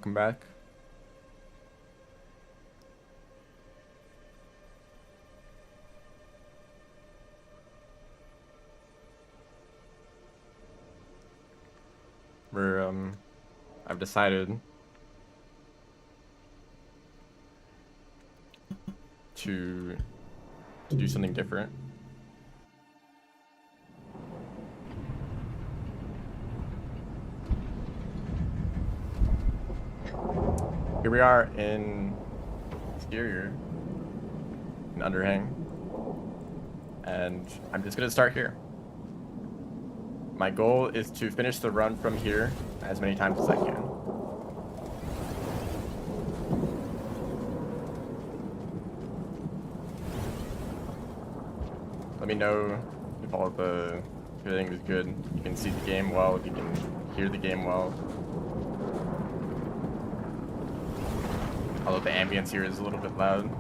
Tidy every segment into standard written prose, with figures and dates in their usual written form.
Welcome back. I've decided to do something different. Here we are in Exterior, in Underhang, and I'm just gonna start here. My goal is to finish the run from here as many times as I can. Let me know if everything is good. You can see the game well, if you can hear the game well. Although the ambience here is a little bit loud.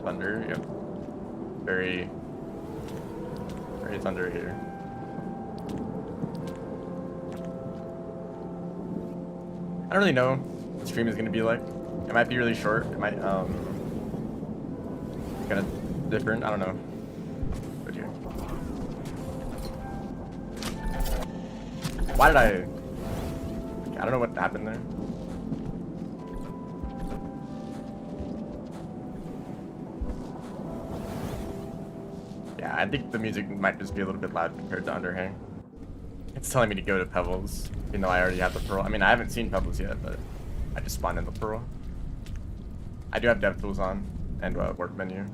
Thunder, yep. Very thunder here. I don't really know what the stream is gonna be like. It might be really short. It might kind of different. I don't know. Right here. Why did I don't know what happened there. Yeah, I think the music might just be a little bit loud compared to Underhang. It's telling me to go to Pebbles, even though I already have the Pearl. I mean, I haven't seen Pebbles yet, but I just spawned in the Pearl. I do have DevTools on, and work menu.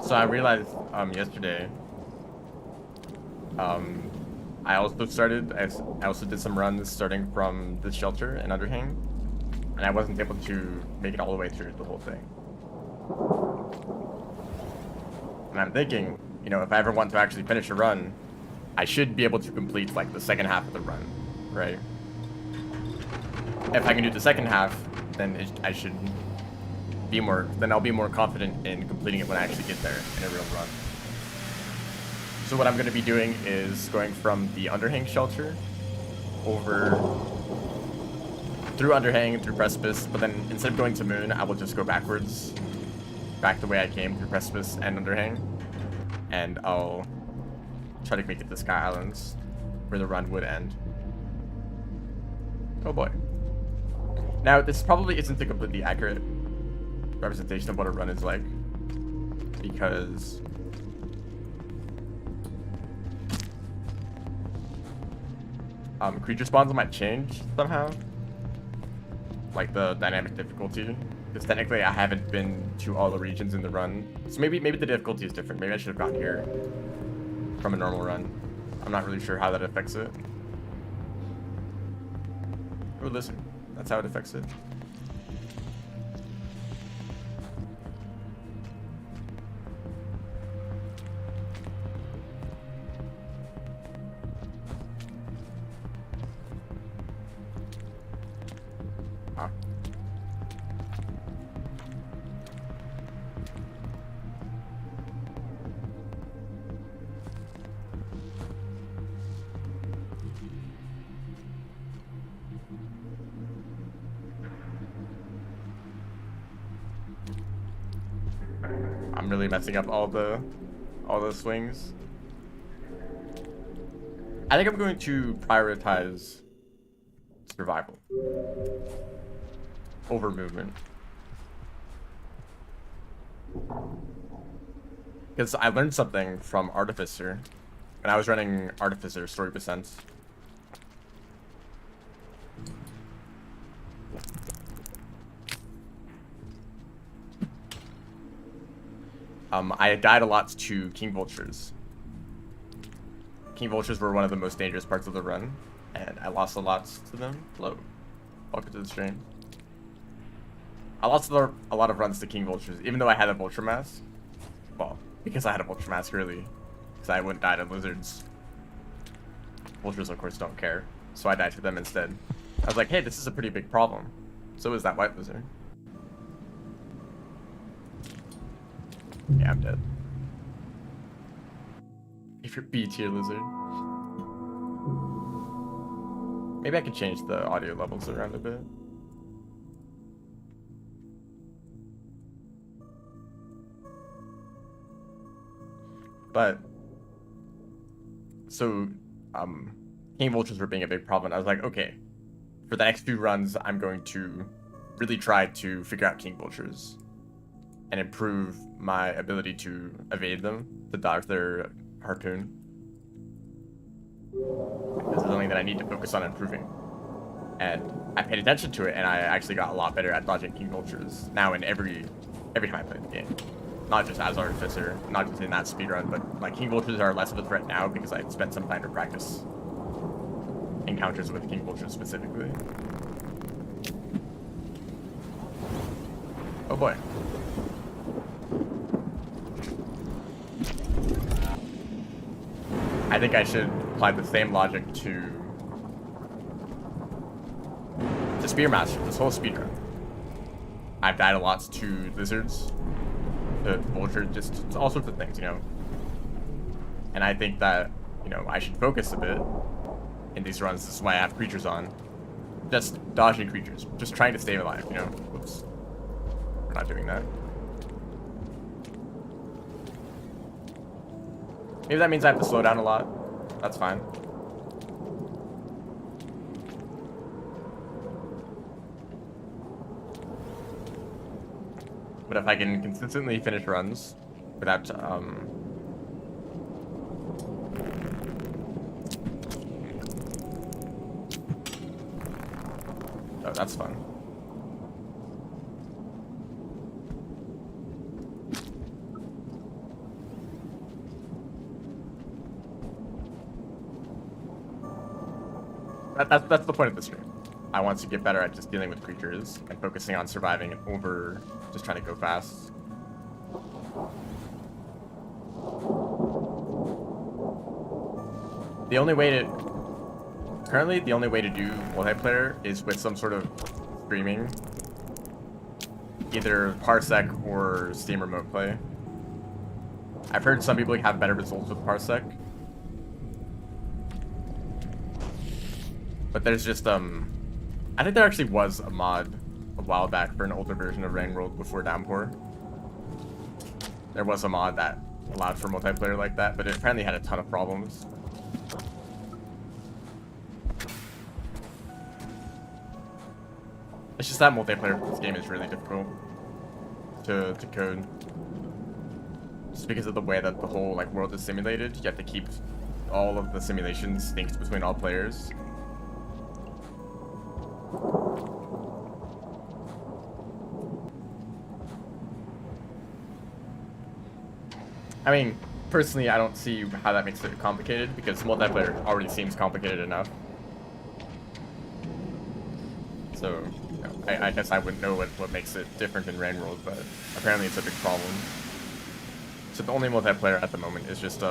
So I realized yesterday, I also did some runs starting from the shelter in Underhang. And I wasn't able to make it all the way through the whole thing. And I'm thinking, you know, if I ever want to actually finish a run, I should be able to complete like the second half of the run, right? If I can do the second half, then I should be then I'll be more confident in completing it when I actually get there in a real run. So what I'm going to be doing is going from the Underhang shelter over through Underhang, through Precipice, but then instead of going to Moon, I will just go backwards, back the way I came through Precipice and Underhang, and I'll try to make it to Sky Islands, where the run would end. Oh boy. Now, this probably isn't a completely accurate representation of what a run is like, because creature spawns might change somehow. Like the dynamic difficulty, because technically I haven't been to all the regions in the run, so maybe the difficulty is different. Maybe I should have gotten here from a normal run. I'm not really sure how that affects it. Oh, listen, that's how it affects it. Huh. I'm really messing up all the swings. I think I'm going to prioritize survival over movement, because I learned something from Artificer when I was running Artificer Story Percent. I died a lot to King Vultures. King Vultures were one of the most dangerous parts of the run, and I lost a lot to them. Hello. Welcome to the stream. I lost a lot of runs to King Vultures, even though I had a Vulture Mask. Well, because I had a Vulture Mask early. Because I wouldn't die to lizards. Vultures, of course, don't care. So I died to them instead. I was like, hey, this is a pretty big problem. So is that white lizard. Yeah, I'm dead. If you're B tier lizard. Maybe I could change the audio levels around a bit. But so King Vultures were being a big problem. I was like, okay, for the next few runs, I'm going to really try to figure out King Vultures and improve my ability to evade them, to dodge their harpoon. This is something that I need to focus on improving. And I paid attention to it, and I actually got a lot better at dodging King Vultures now in every time I play the game. Not just as Artificer, not just in that speedrun, but like King Vultures are less of a threat now because I spent some time to practice encounters with King Vultures specifically. Oh boy. I think I should apply the same logic to Spearmaster, this whole speedrun. I've died a lot to lizards, to vultures, just all sorts of things, you know. And I think that, you know, I should focus a bit in these runs. This is why I have creatures on. Just dodging creatures, just trying to stay alive, you know. Whoops. We're not doing that. Maybe that means I have to slow down a lot. That's fine. But if I can consistently finish runs without, oh, that's fun. That's the point of the stream. I want to get better at just dealing with creatures and focusing on surviving over just trying to go fast. Currently, the only way to do multiplayer is with some sort of streaming. Either Parsec or Steam Remote Play. I've heard some people have better results with Parsec. But there's just, I think there actually was a mod a while back for an older version of Rain World before Downpour. There was a mod that allowed for multiplayer like that, but it apparently had a ton of problems. It's just that multiplayer for this game is really difficult to code. Just because of the way that the whole like world is simulated, you have to keep all of the simulations synced between all players. I mean, personally, I don't see how that makes it complicated because multiplayer already seems complicated enough. So, you know, I guess I wouldn't know what makes it different in Rain World, but apparently it's a big problem. So the only multiplayer at the moment is just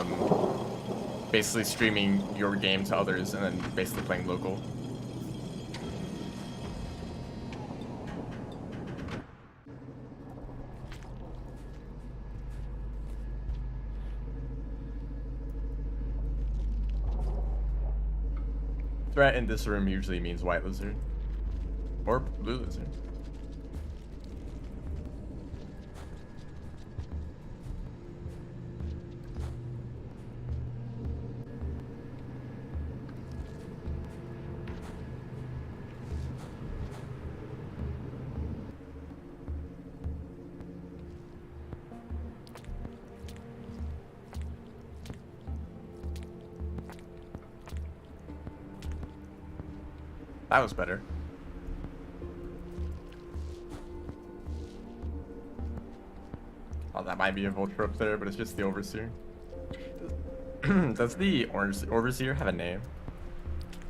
basically streaming your game to others and then basically playing local. Threat in this room usually means white lizard or blue lizard. That was better. Oh, that might be a vulture up there, but it's just the overseer. Does the orange overseer have a name?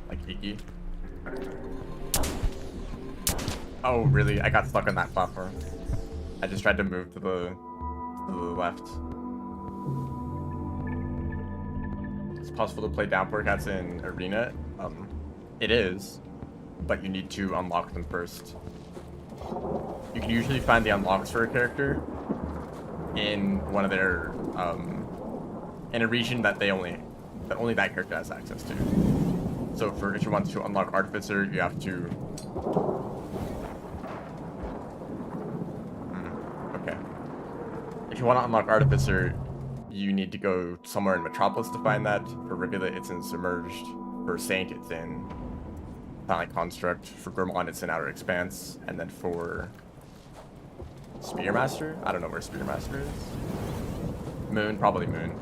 Like Iki? Oh, really? I got stuck on that platform. I just tried to move to the left. It's possible to play downpour cats in arena. It is, but you need to unlock them first. You can usually find the unlocks for a character in one of their in a region that only that character has access to. So if you want to unlock Artificer, you have to. Okay. If you want to unlock Artificer, you need to go somewhere in Metropolis to find that. For Rivulet, it's in Submerged. For Saint, it's in Silent Construct. For Gurmon, it's in Outer Expanse. And then for Spearmaster? I don't know where Spearmaster is. Moon, probably Moon.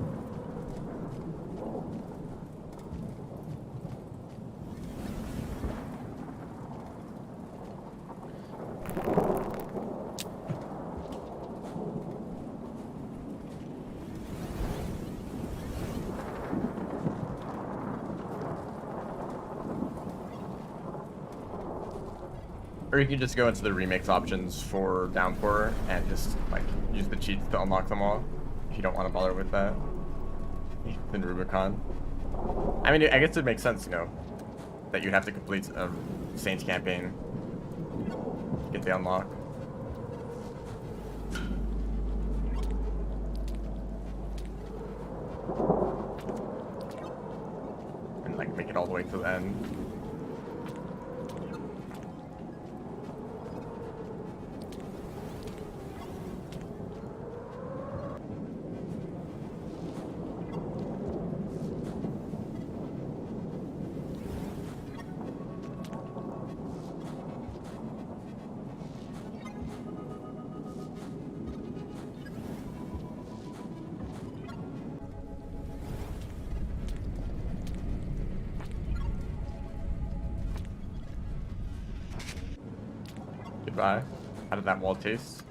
Or you can just go into the remix options for Downpour and just like use the cheats to unlock them all if you don't want to bother with that. Then Rubicon. I mean, I guess it makes sense, you know, that you'd have to complete a Saints campaign to get the unlock. And like make it all the way to the end. Goodbye. How did that wall taste?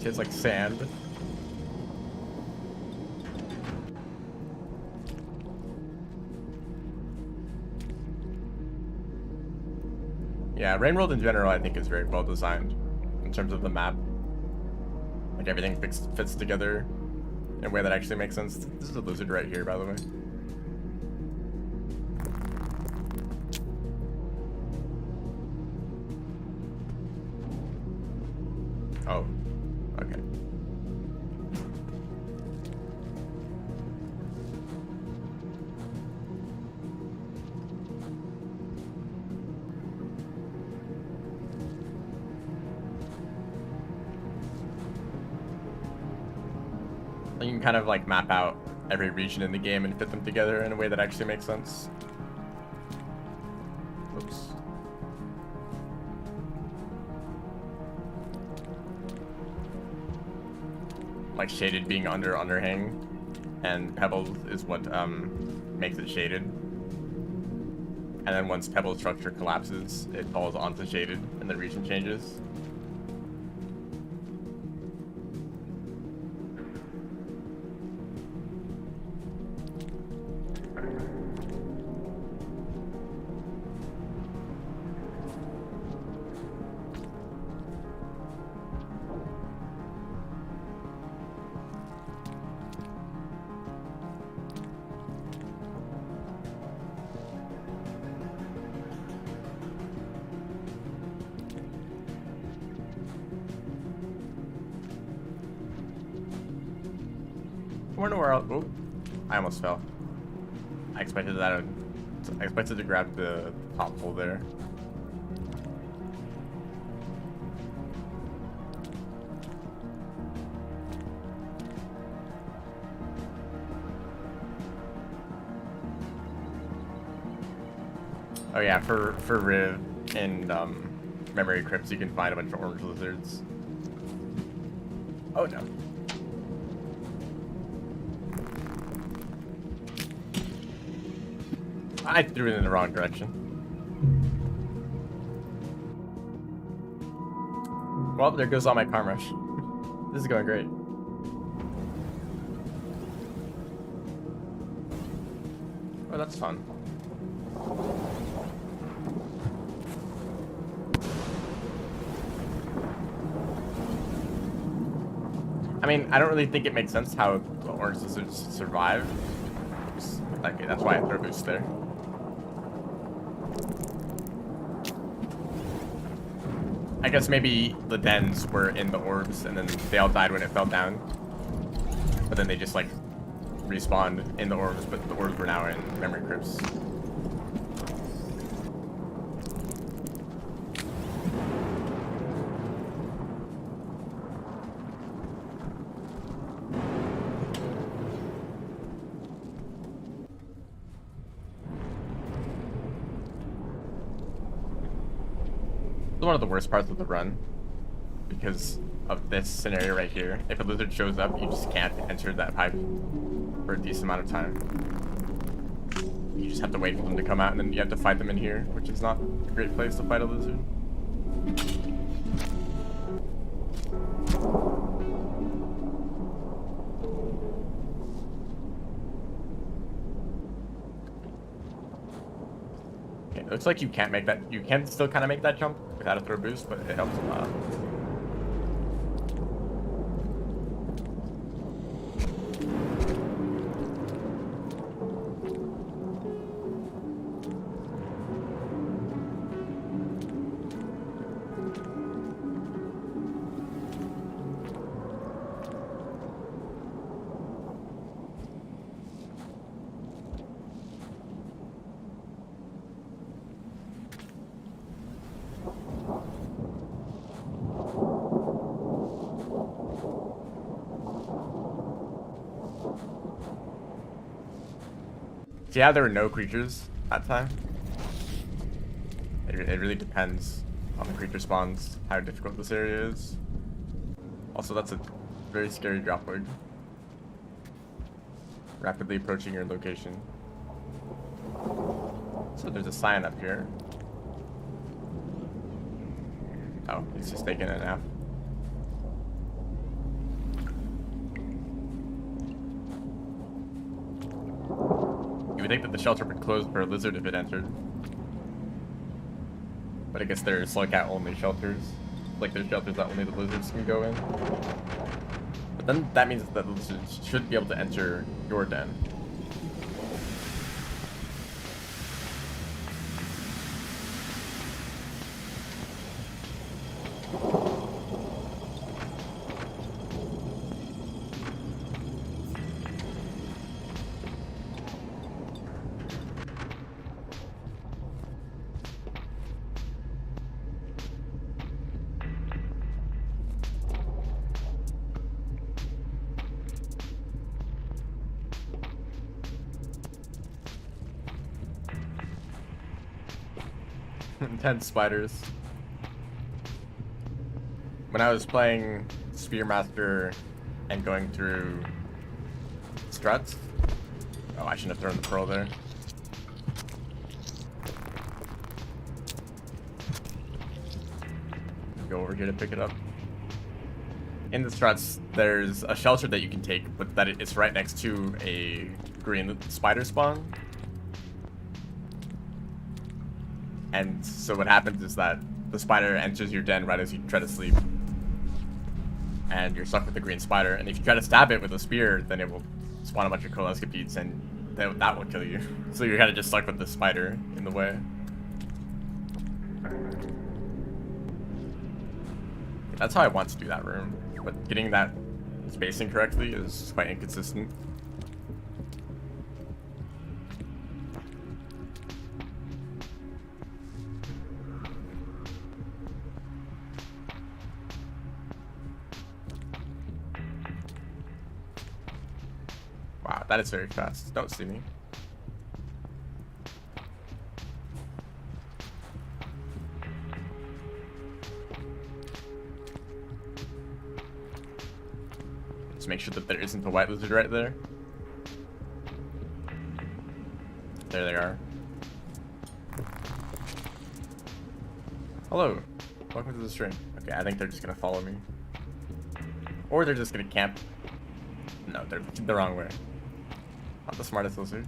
Tastes like sand. Yeah, Rain World in general I think is very well designed in terms of the map. Like everything fits together in a way that actually makes sense. This is a lizard right here, by the way. Oh, okay. You can kind of like map out every region in the game and fit them together in a way that actually makes sense. Oops. Like shaded being under underhang, and pebbles is what makes it shaded. And then once pebble structure collapses, it falls onto shaded and the region changes. I wonder where else. Oh, I almost fell. I expected that. I expected to grab the top pole there. Oh yeah, for Riv and Memory Crypts, you can find a bunch of orange lizards. Oh no. I threw it in the wrong direction. Well, there goes all my karma. This is going great. Oh, that's fun. I mean, I don't really think it makes sense how the orange lizards survive. Like, that's why I throw boost there. I guess maybe the dens were in the orbs and then they all died when it fell down. But then they just like respawned in the orbs, but the orbs were now in memory crypts. One of the worst parts of the run because of this scenario right here. If a lizard shows up, you just can't enter that pipe for a decent amount of time. You just have to wait for them to come out and then you have to fight them in here, which is not a great place to fight a lizard. It looks like you can't make that. You can still kind of make that jump without a throw boost, but it helps a lot. Yeah, there were no creatures that time. It really depends on the creature spawns, how difficult this area is. Also, that's a very scary drop log. Rapidly approaching your location. So there's a sign up here. Oh, he's just taking a nap. You would think that the shelter would close for a lizard if it entered. But I guess there's slowcat only shelters. Like there's shelters that only the lizards can go in. But then that means that the lizards should be able to enter your den. Intense spiders. When I was playing Spearmaster and going through struts. Oh, I shouldn't have thrown the pearl there. Go over here to pick it up. In the struts, there's a shelter that you can take, but that it's right next to a green spider spawn. And so what happens is that the spider enters your den right as you try to sleep. And you're stuck with the green spider. And if you try to stab it with a spear, then it will spawn a bunch of Kolescopetes and that will kill you. So you're kind of just stuck with the spider in the way. That's how I want to do that room. But getting that spacing correctly is quite inconsistent. Wow, that is very fast. Don't see me. Just make sure that there isn't a white lizard right there. There they are. Hello. Welcome to the stream. Okay, I think they're just gonna follow me. Or they're just gonna camp. No, they're the wrong way. Not the smartest lizard.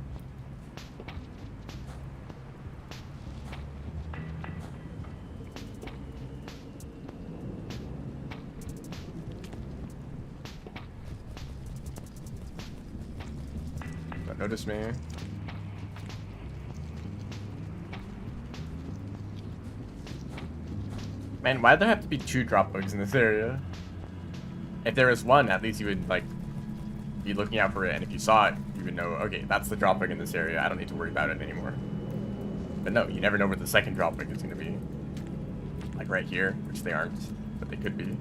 Don't notice me. Man, why'd there have to be 2 drop bugs in this area? If there was one, at least you would, like, be looking out for it, and if you saw it, you would know, okay, that's the drop bug in this area, I don't need to worry about it anymore. But no, you never know where the second drop bug is going to be. Like right here, which they aren't, but they could be.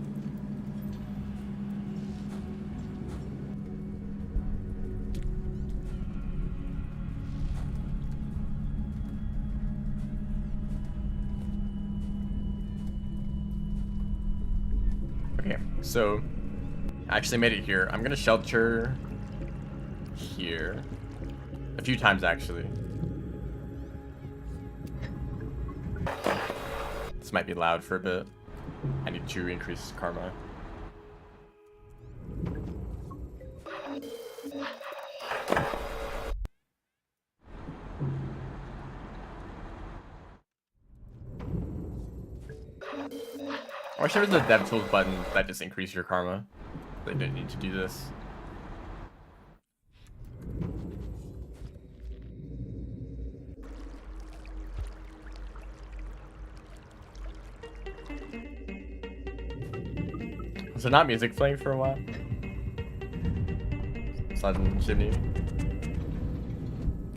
Okay, so I actually made it here. I'm gonna shelter here a few times actually. This might be loud for a bit. I need to increase karma. I wish there was a DevTools button that just increased your karma. They didn't need to do this. Was there not music playing for a while? Sudden chimney.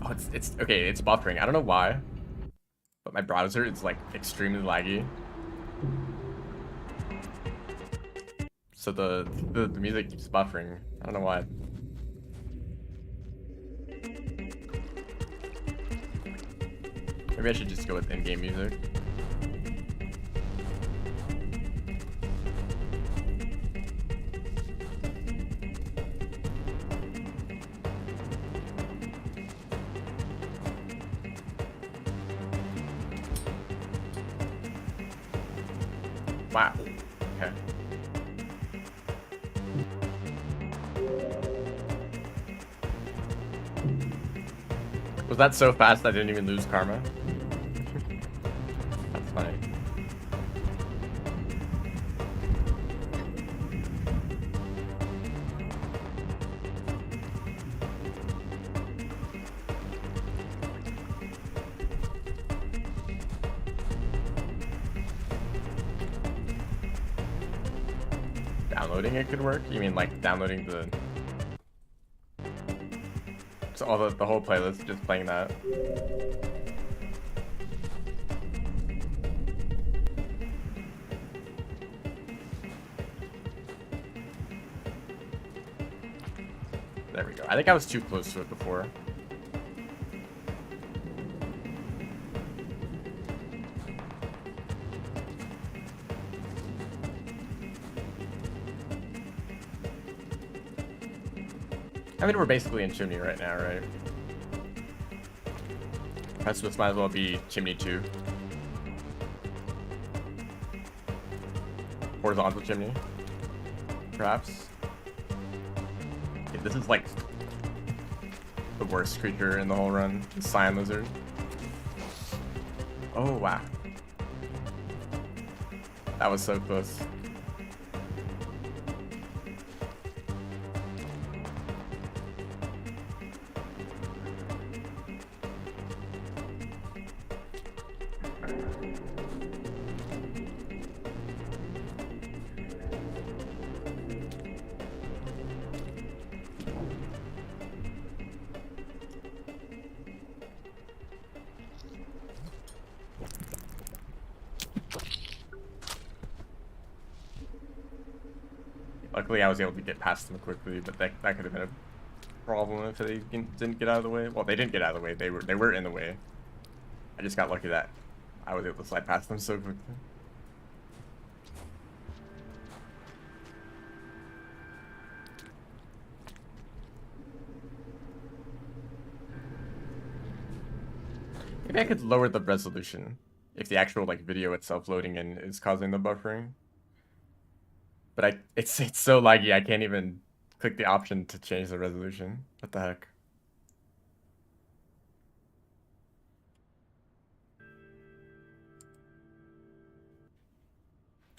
Oh, it's okay. It's buffering. I don't know why, but my browser is like extremely laggy. So the music keeps buffering. I don't know why. Maybe I should just go with in-game music. Wow. Okay. Was that so fast I didn't even lose karma? That's funny. Downloading it could work? You mean like downloading the... So all the whole playlist, just playing that. There we go. I think I was too close to it before. I mean, we're basically in chimney right now, right? So this might as well be chimney 2. Horizontal chimney, perhaps. Okay, this is like the worst creature in the whole run, the cyan lizard. Oh wow, that was so close. Luckily, I was able to get past them quickly, but that could have been a problem if they didn't get out of the way. Well, they didn't get out of the way. They were in the way. I just got lucky that I was able to slide past them so quickly. Maybe I could lower the resolution if the actual like video itself loading in is causing the buffering. But it's so laggy I can't even click the option to change the resolution. What the heck?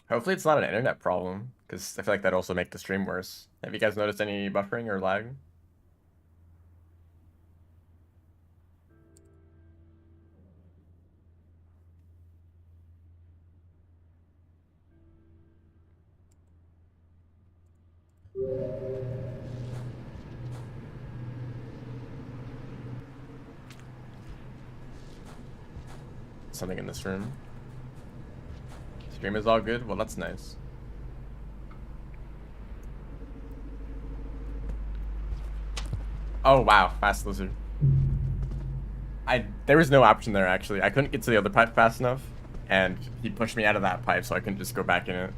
Hopefully it's not an internet problem, because I feel like that'd also make the stream worse. Have you guys noticed any buffering or lag? Something in this room. Stream is all good? Well, that's nice. Oh, wow. Fast lizard. There was no option there, actually. I couldn't get to the other pipe fast enough, and he pushed me out of that pipe, so I couldn't just go back in it.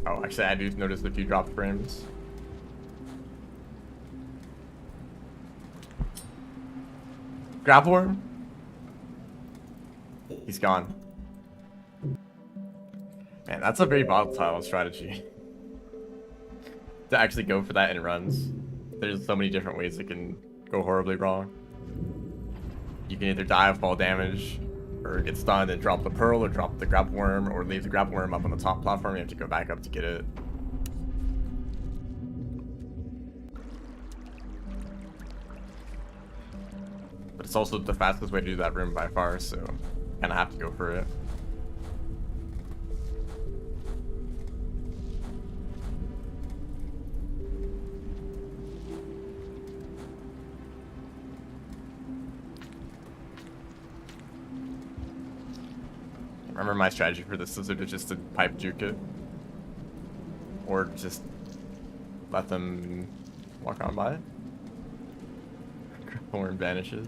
Oh, actually, I do notice a few drop frames. Grapple worm? He's gone. Man, that's a very volatile strategy. To actually go for that in runs. There's so many different ways it can go horribly wrong. You can either die of fall damage, or get stunned and drop the pearl, or drop the grapple worm, or leave the grapple worm up on the top platform. You have to go back up to get it. But it's also the fastest way to do that room by far, so kind of have to go for it. Remember my strategy for this lizard is just to pipe juke it. Or just let them walk on by. Horn vanishes.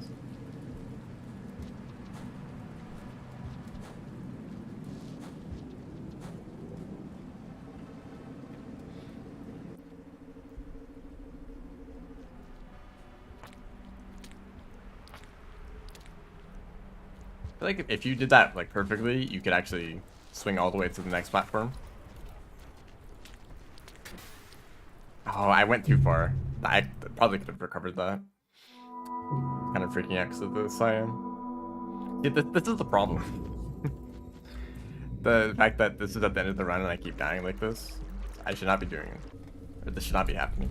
I feel like if you did that like perfectly, you could actually swing all the way to the next platform. Oh, I went too far. I probably could have recovered that. Kind of freaking out because of the cyan. Yeah, this is the problem. The fact that this is at the end of the run and I keep dying like this, I should not be doing it. Or this should not be happening.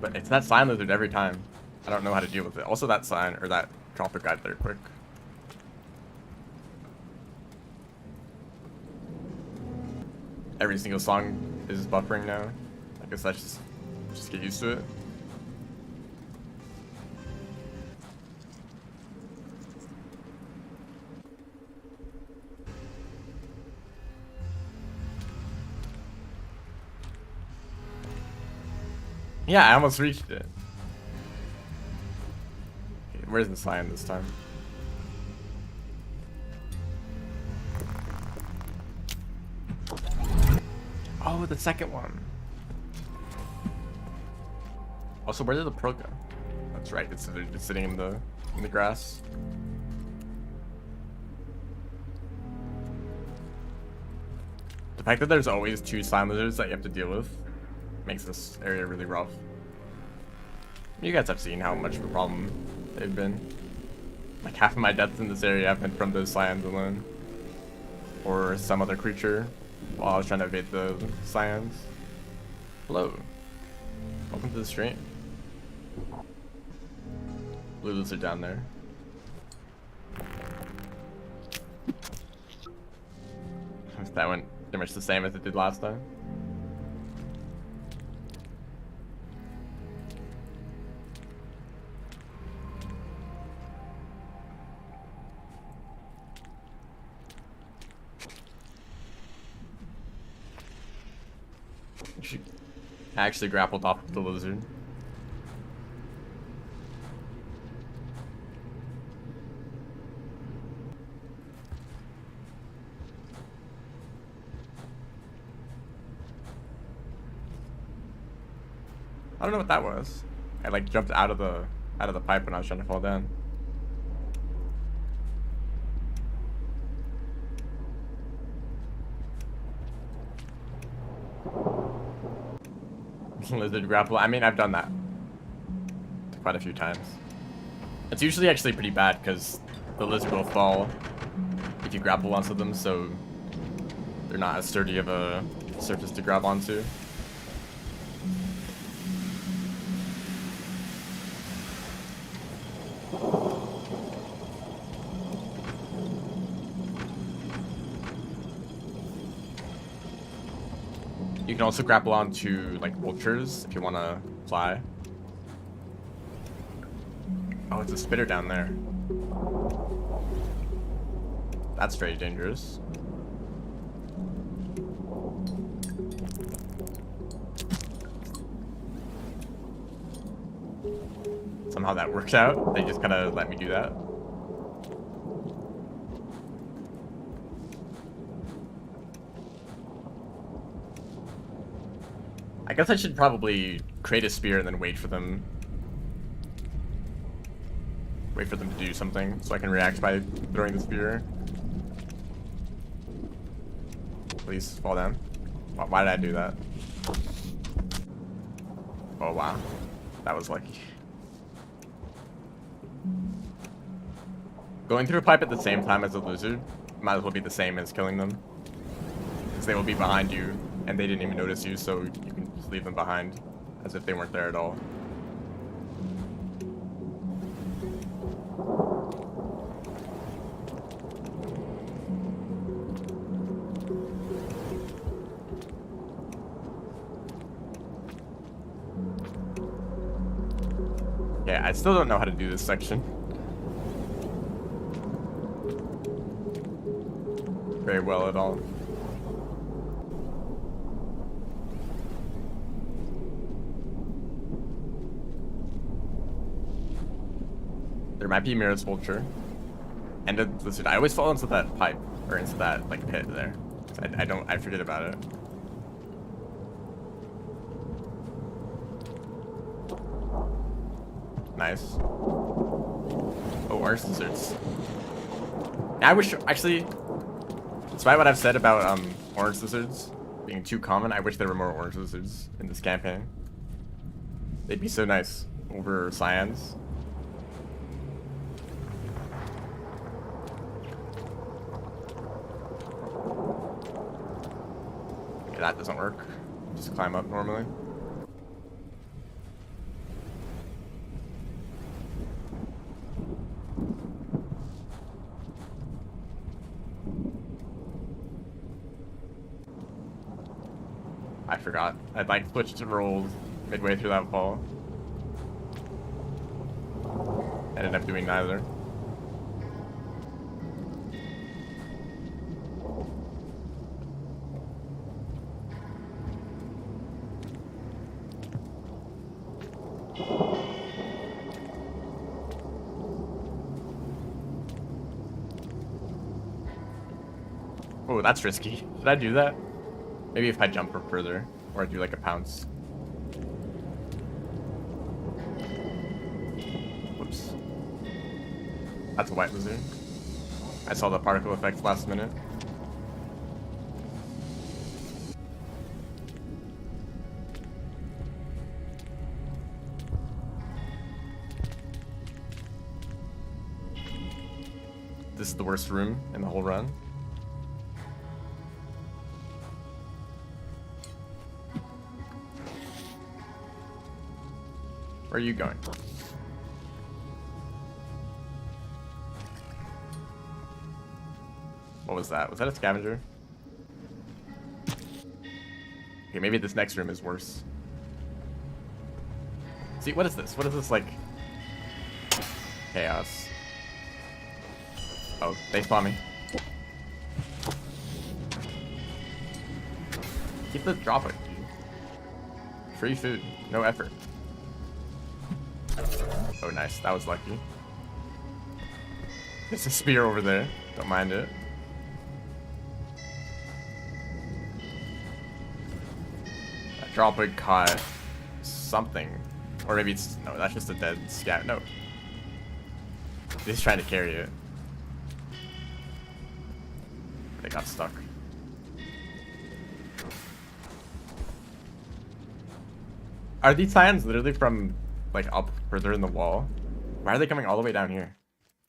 But it's that sign lizard every time. I don't know how to deal with it. Also that sign, or that dropper got there quick. Every single song is buffering now. I guess that's just get used to it. Yeah, I almost reached it. Okay, where's the sign this time? Oh, the second one. Also, where did the pearl go? That's right, it's sitting in the grass. The fact that there's always two slime lizards that you have to deal with makes this area really rough. You guys have seen how much of a problem they've been. Like half of my deaths in this area have been from those cyans alone. Or some other creature while I was trying to evade the cyans. Hello. Welcome to the stream. Blue lizard down there. That went pretty much the same as it did last time. She actually grappled off with the lizard. I don't know what that was. I like jumped out of the pipe when I was trying to fall down. Lizard grapple. I mean, I've done that quite a few times. It's usually actually pretty bad because the lizard will fall if you grapple onto them, so they're not as sturdy of a surface to grab onto. You can also grapple onto like vultures if you want to fly. Oh, it's a spitter down there. That's very dangerous. Somehow that worked out. They just kind of let me do that. I guess I should probably create a spear and then wait for them to do something so I can react by throwing the spear. Please fall down. Why did I do that? Oh wow, that was lucky. Going through a pipe at the same time as a lizard might as well be the same as killing them, because they will be behind you and they didn't even notice you, so you can just leave them behind as if they weren't there at all. Yeah, I still don't know how to do this section very well at all. There might be Mira's vulture and a lizard. I always fall into that pipe or into that like pit there. I forget about it. Nice. Oh, orange lizards. Yeah, I wish, actually, despite what I've said about orange lizards being too common, I wish there were more orange lizards in this campaign. They'd be so nice over cyans. Okay, that doesn't work. Just climb up normally. I forgot. I'd like switched to rolls midway through that fall. Ended up doing neither. Oh, that's risky. Did I do that? Maybe if I jump further, or I do like a pounce. Whoops. That's a white lizard. I saw the particle effect last minute. this is the worst room in the whole run. Where are you going? What was that? Was that a scavenger? Okay, maybe this next room is worse. See, what is this? What is this, like... chaos? Oh, they spawn me. Keep the drop it, dude. Free food. No effort. Oh, nice. That was lucky. There's a spear over there. Don't mind it. That drop it caught something. Or maybe it's... no, that's just a dead scat. No. He's trying to carry it. They got stuck. Are these lions literally from... like up further in the wall? Why are they coming all the way down here?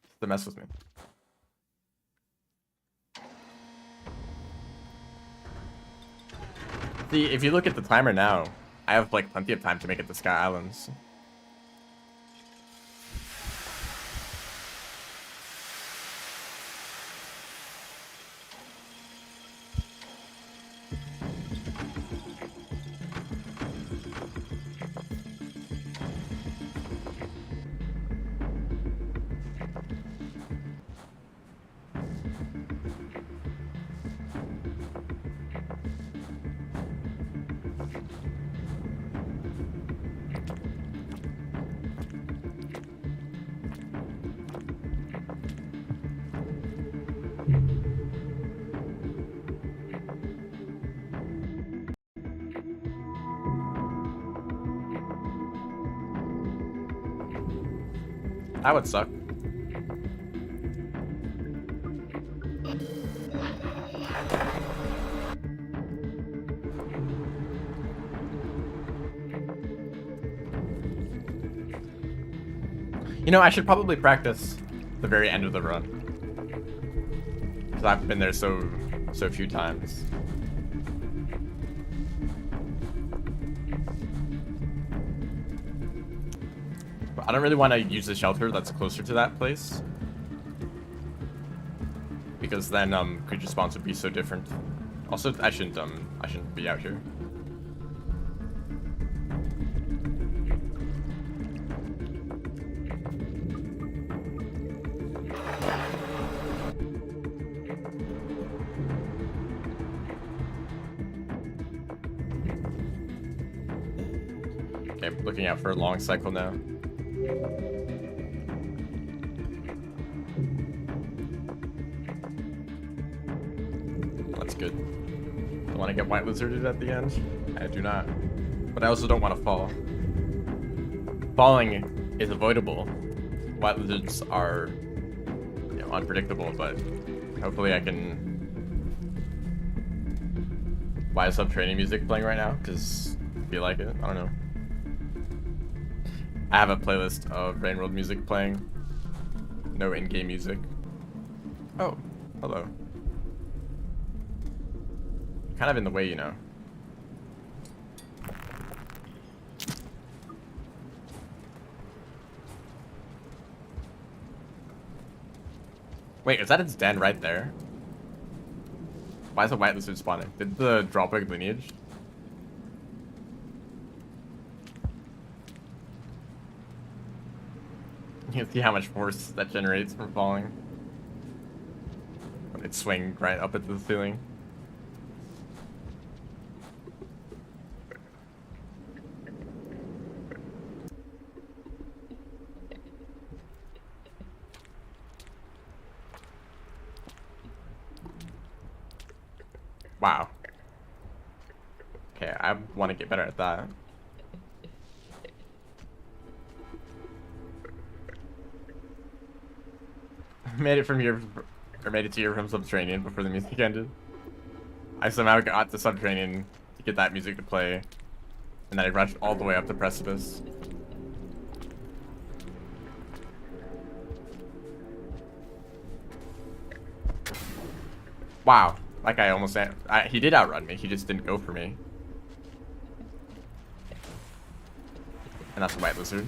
Just to mess with me. See, if you look at the timer now, I have like plenty of time to make it to Sky Islands. That would suck. You know, I should probably practice the very end of the run. Because I've been there so few times. I don't really want to use the shelter that's closer to that place. Because then creature spawns would be so different. Also, I shouldn't be out here. Okay, I'm looking out for a long cycle now. That's good. Don't want to get white lizarded at the end. I do not. But I also don't want to fall. Falling is avoidable. White lizards are, you know, unpredictable, but hopefully I can... Why is sub-training music playing right now? Because I feel like it. I don't know. I have a playlist of Rain World music playing. No in-game music. Oh, hello. Kind of in the way, you know. Wait, is that its den right there? Why is a white lizard spawning? Did the drop egg lineage? You can see how much force that generates from falling. When it swings right up into the ceiling. Wow. Okay, I want to get better at that. Made it to here from subterranean before the music ended. I somehow got to subterranean to get that music to play, and then I rushed all the way up the precipice. Wow. Like I almost... he did outrun me. He just didn't go for me. And that's a white lizard.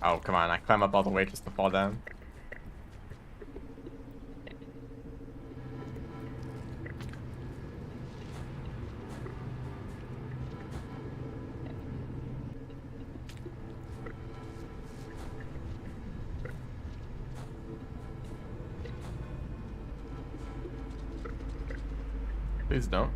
Oh, come on. I climb up all the way just to fall down. Please don't.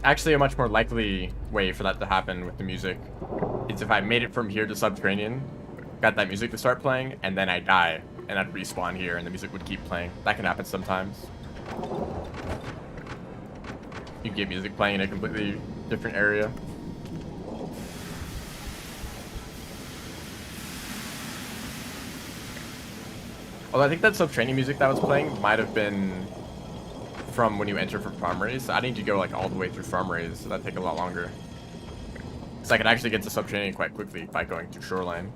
Actually, a much more likely way for that to happen with the music is if I made it from here to Subterranean, got that music to start playing, and then I die, and I'd respawn here, and the music would keep playing. That can happen sometimes. You get music playing in a completely different area. Although I think that Subterranean music that was playing might have been from when you enter for farm raise. I need to go like all the way through farm raise, so that'd take a lot longer. So I could actually get to Subterranean quite quickly by going to Shoreline,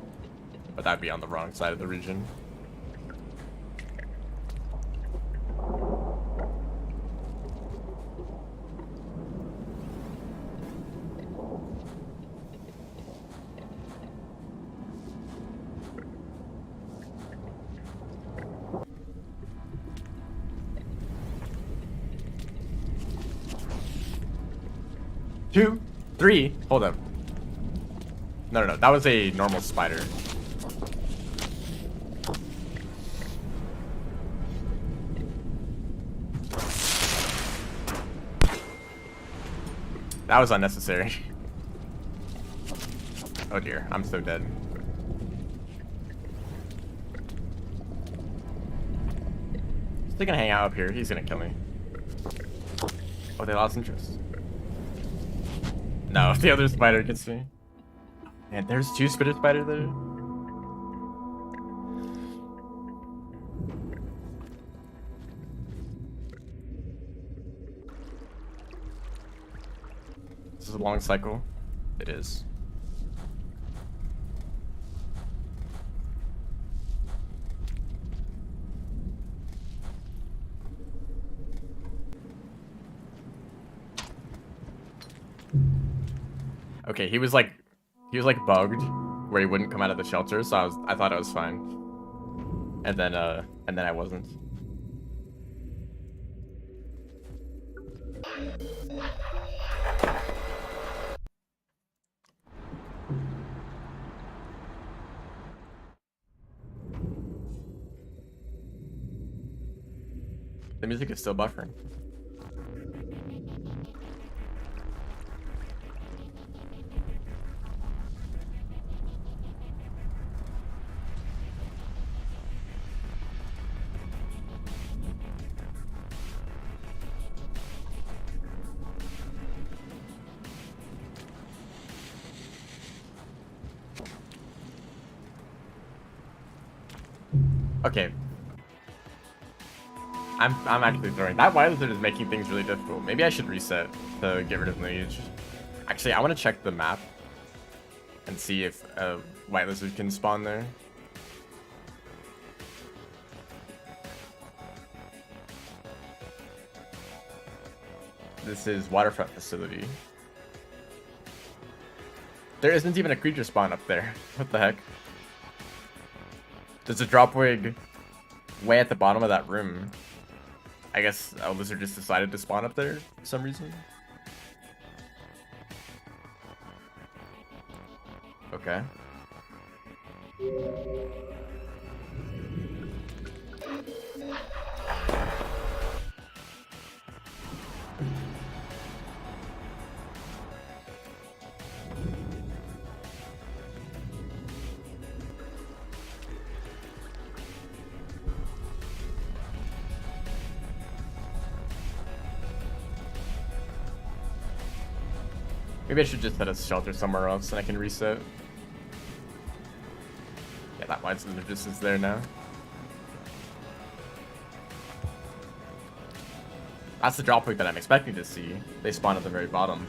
but that'd be on the wrong side of the region. Two, three, hold up. No, that was a normal spider. That was unnecessary. Oh dear, I'm so dead. Still gonna hang out up here, he's gonna kill me. Oh, they lost interest. No, the other spider gets me. Man, there's two spitter spiders there. This is a long cycle. It is. Okay, he was like bugged where he wouldn't come out of the shelter, so I thought it was fine. And then I wasn't. The music is still buffering. Okay. I'm actually throwing. That white lizard is making things really difficult. Maybe I should reset to get rid of Lineage. Actually, I want to check the map and see if a white lizard can spawn there. This is Waterfront Facility. There isn't even a creature spawn up there. What the heck? There's a drop wig way at the bottom of that room. I guess a lizard just decided to spawn up there for some reason. Okay. Maybe I should just set a shelter somewhere else and I can reset. why it's the distance there now. That's the drop point that I'm expecting to see. They spawn at the very bottom.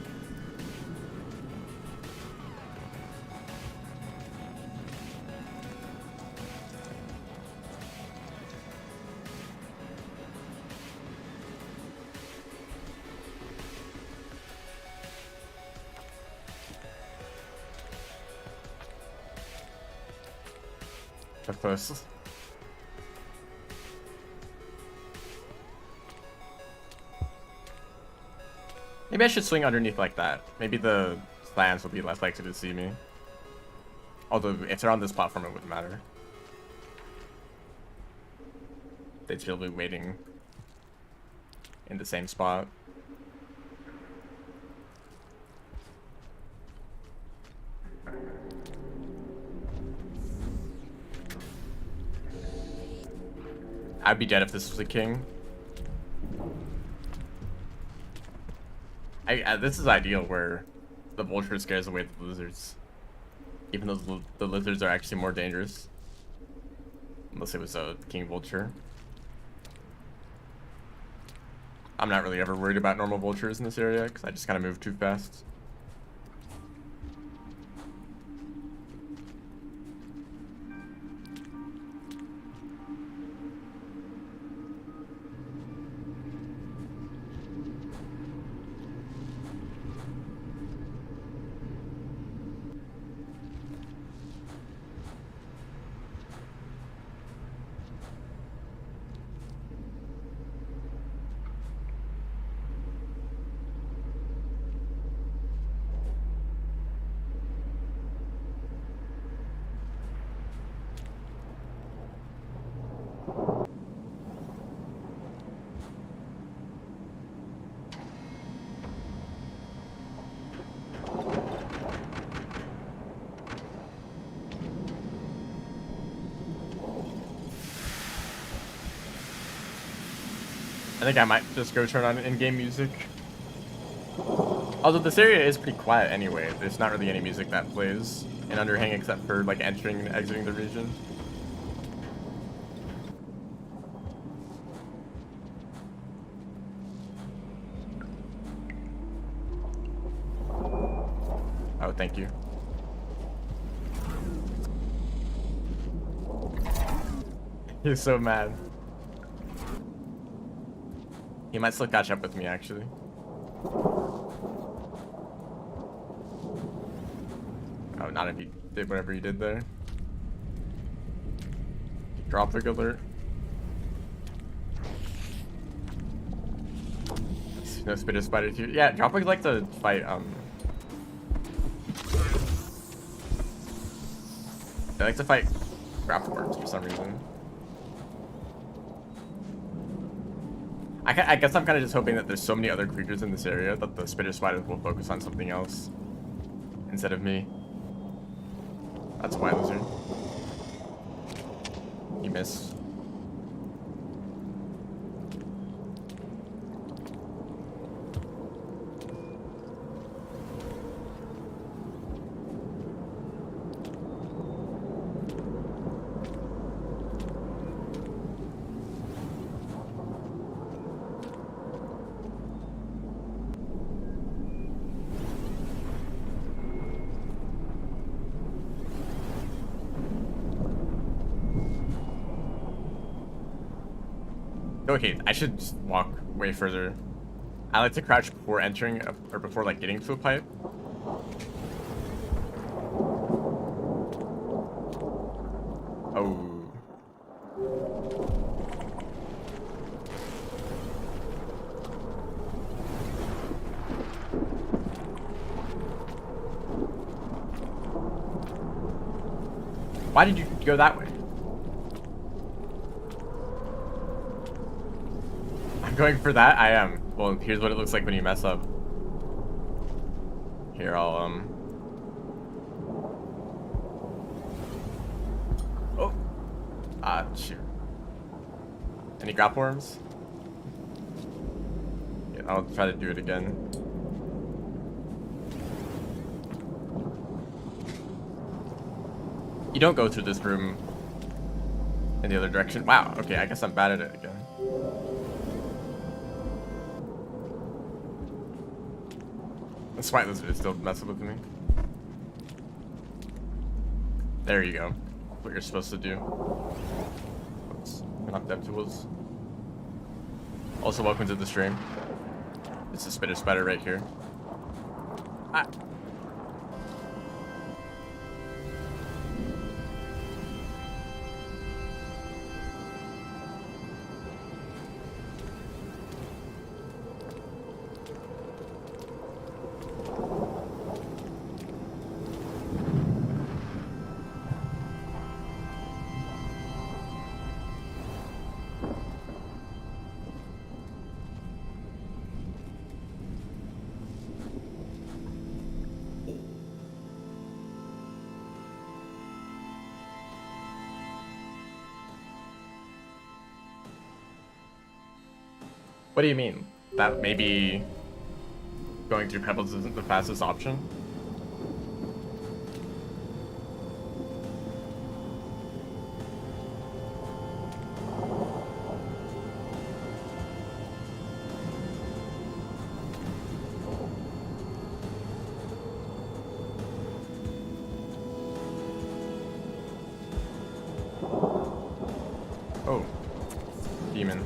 Of course. Maybe I should swing underneath like that. Maybe the clans will be less likely to see me. Although, if they're on this platform, it wouldn't matter. They'd still be waiting in the same spot. I'd be dead if this was a king. This is ideal where the vulture scares away the lizards. Even though the lizards are actually more dangerous. Unless it was a king vulture. I'm not really ever worried about normal vultures in this area because I just kind of move too fast. I think I might just go turn on in-game music. Although this area is pretty quiet anyway. There's not really any music that plays in Underhang except for like entering and exiting the region. Oh, thank you. He's so mad. He might still catch up with me, actually. Oh, not if he did whatever he did there. Drop pick alert. No spitter spider too. Yeah, drop pigs like to fight, they like to fight grapple worms for some reason. I guess I'm kind of just hoping that there's so many other creatures in this area that the spitter spiders will focus on something else instead of me. That's why, lizard. You missed. Okay, I should just walk way further. I like to crouch before entering or before like getting to a pipe. Oh. Why did you go that way? I'm going for that? I am. Well, here's what it looks like when you mess up. Here, I'll, Oh! Ah, shoot. Any grapple worms? Yeah, I'll try to do it again. You don't go through this room in the other direction. Wow, okay, I guess I'm bad at it again. The White Lizard is still messing with me. There you go. What you're supposed to do. Oops, not dev tools. Also, welcome to the stream. It's a spitter spider right here. Ah. What do you mean? That maybe going through pebbles isn't the fastest option? Oh, demon.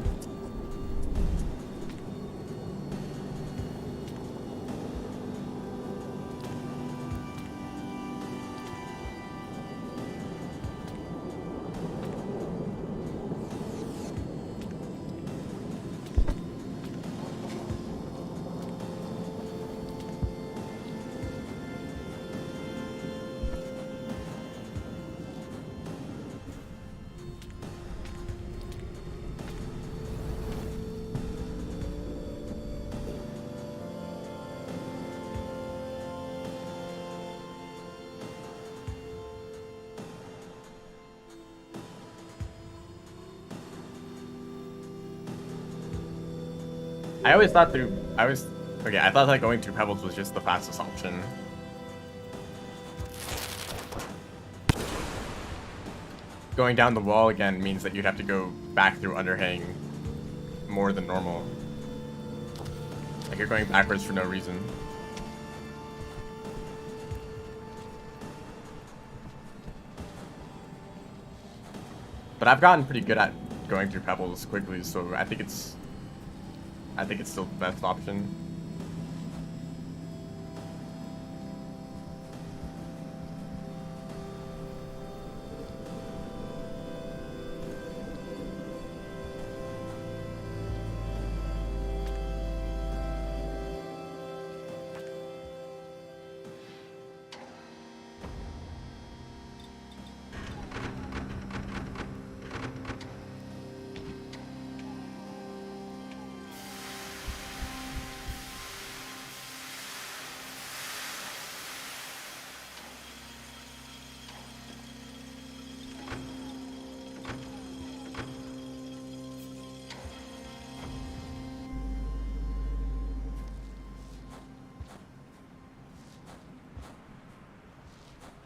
I always thought I thought that going through pebbles was just the fastest option. Going down the wall again means that you'd have to go back through underhang more than normal. Like you're going backwards for no reason. But I've gotten pretty good at going through pebbles quickly, so I think it's still the best option.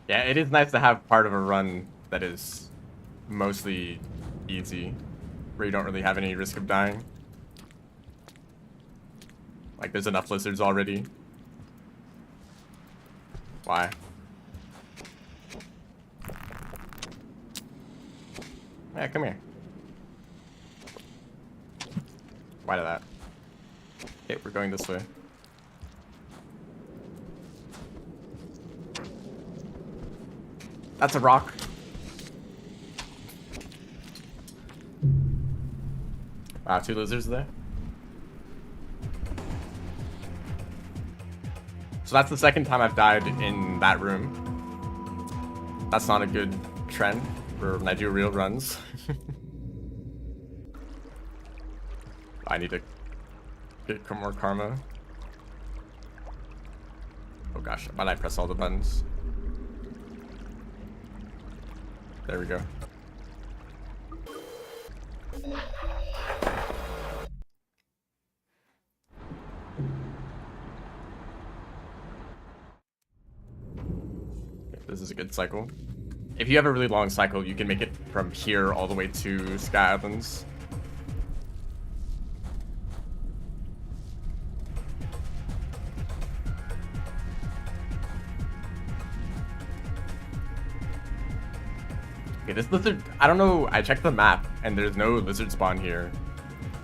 Yeah, it is nice to have part of a run that is mostly easy, where you don't really have any risk of dying. Like, there's enough lizards already. Why? Yeah, come here. Why did that? Okay, we're going this way. That's a rock. Wow, 2 lizards there. So that's the second time I've died in that room. That's not a good trend for when I do real runs. I need to get more karma. Oh gosh, why did I press all the buttons? There we go. This is a good cycle. if you have a really long cycle, you can make it from here all the way to Sky Islands. Okay, this lizard, I don't know, I checked the map, and there's no lizard spawn here.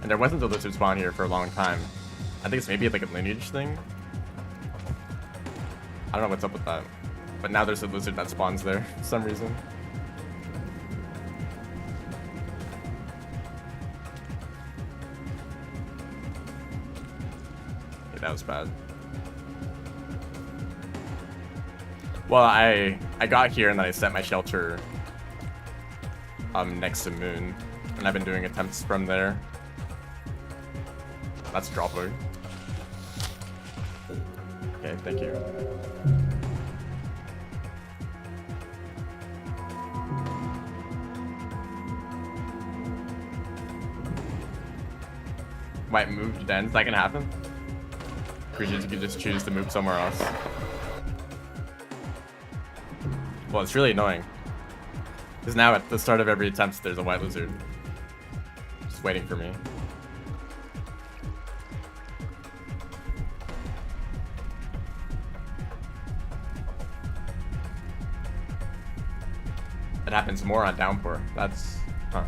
And there wasn't a lizard spawn here for a long time. I think it's maybe like a lineage thing. I don't know what's up with that. But now there's a lizard that spawns there for some reason. Okay, that was bad. Well, I got here and then I set my shelter next to Moon, and I've been doing attempts from there. That's dropper. Okay, thank you. Might move to dens, that can happen. Creatures you could just choose to move somewhere else. Well, it's really annoying. Because now at the start of every attempt, there's a white lizard. Just waiting for me. It happens more on downpour. That's... huh.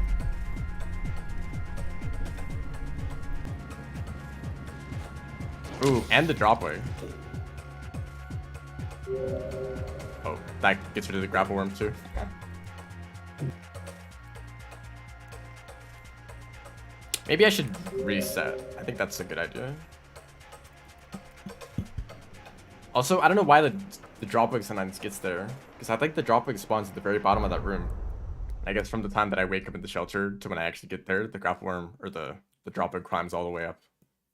Ooh, and the dropway. Oh, that gets rid of the grapple worm too. Maybe I should reset. I think that's a good idea. Also, I don't know why the dropwig sometimes gets there. Because I think the dropwig spawns at the very bottom of that room. I guess from the time that I wake up in the shelter to when I actually get there, the grapple worm, or the dropwig climbs all the way up.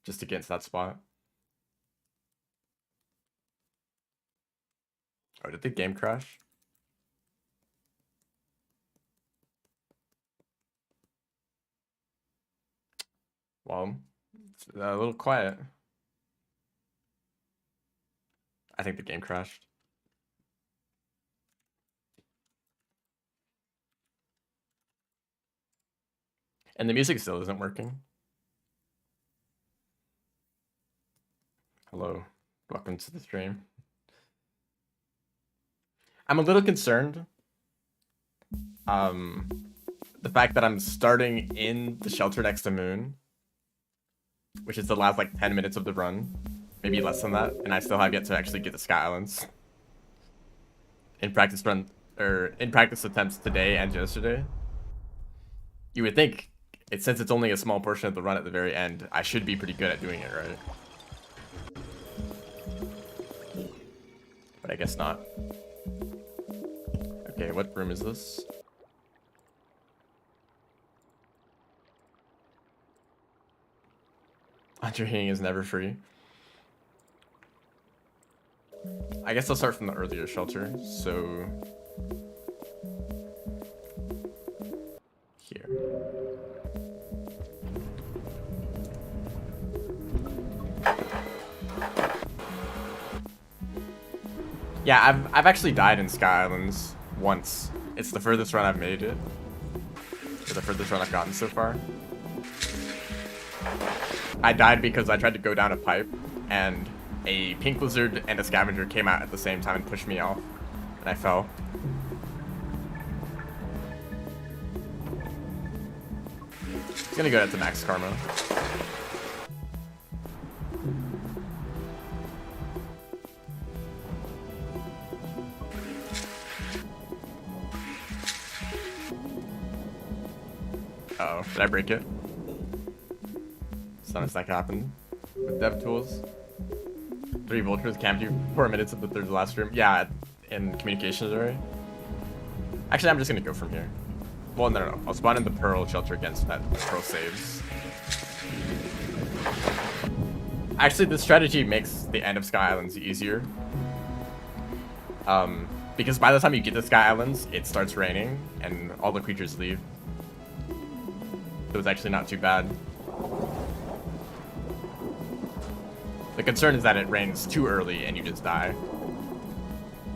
Just to get into that spot. Oh, did the game crash? Well, it's a little quiet. I think the game crashed. And the music still isn't working. Hello, welcome to the stream. I'm a little concerned. The fact that I'm starting in the shelter next to Moon, which is the last like 10 minutes of the run, maybe less than that, and I still have yet to actually get to Sky Islands. In practice run, or in practice attempts today and yesterday. You would think, since it's only a small portion of the run at the very end, I should be pretty good at doing it, right? But I guess not. Okay, what room is this? Hunter healing is never free. I guess I'll start from the earlier shelter, so... here. Yeah, I've actually died in Sky Islands once. It's the furthest run I've made it. Or the furthest run I've gotten so far. I died because I tried to go down a pipe, and a pink lizard and a scavenger came out at the same time and pushed me off, and I fell. It's gonna go out to max karma. Uh oh, did I break it? Sometimes that can happen with dev tools. 3 vultures camped you 4 minutes of the third last room. Yeah, in communications array. Actually, I'm just gonna go from here. Well, no. I'll spawn in the Pearl shelter against that Pearl saves. Actually, this strategy makes the end of Sky Islands easier. Because by the time you get to Sky Islands, it starts raining and all the creatures leave. So it's actually not too bad. The concern is that it rains too early and you just die.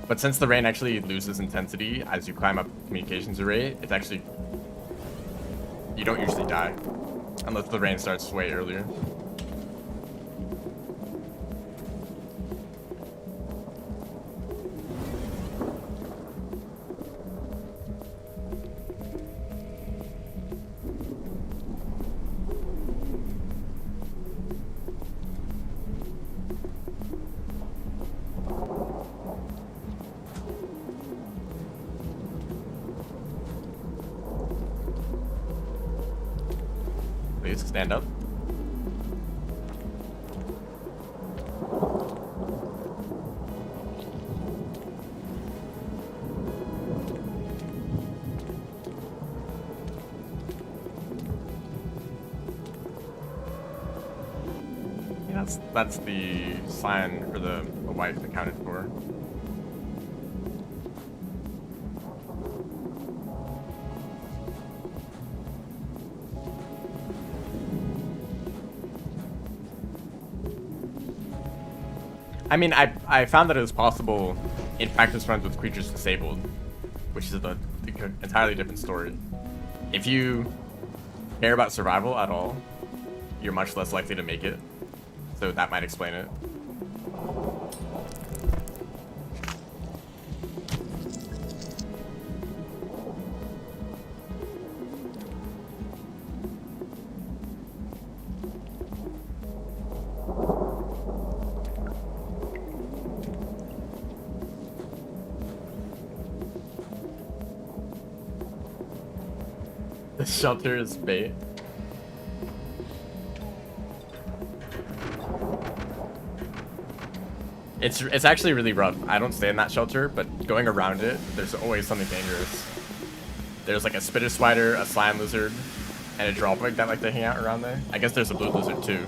But since the rain actually loses intensity as you climb up communications array, it's actually... You don't usually die. Unless the rain starts way earlier. Please stand up. Yeah, that's the sign for the wife accounted for. I mean, I found that it was possible in practice runs with creatures disabled, which is an entirely different story. If you care about survival at all, you're much less likely to make it. So that might explain it. The shelter is bait. It's actually really rough. I don't stay in that shelter, but going around it, there's always something dangerous. There's like a spitter spider, a slime lizard, and a drawbug that like to hang out around there. I guess there's a blue lizard too.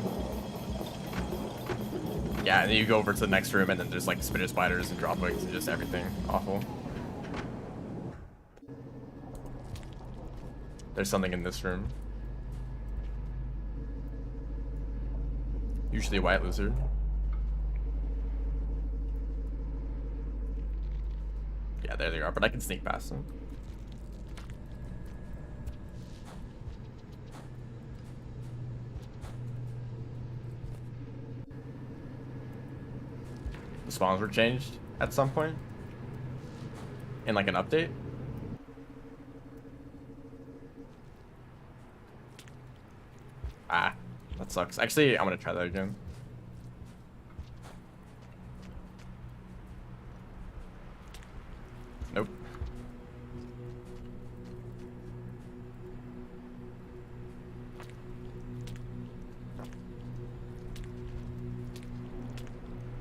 Yeah, and then you go over to the next room, and then there's like spitter spiders and drawbugs and just everything awful. There's something in this room. Usually a white lizard. Yeah, there they are, but I can sneak past them. The spawns were changed at some point in like an update. Ah, that sucks. Actually, I'm gonna try that again. Nope.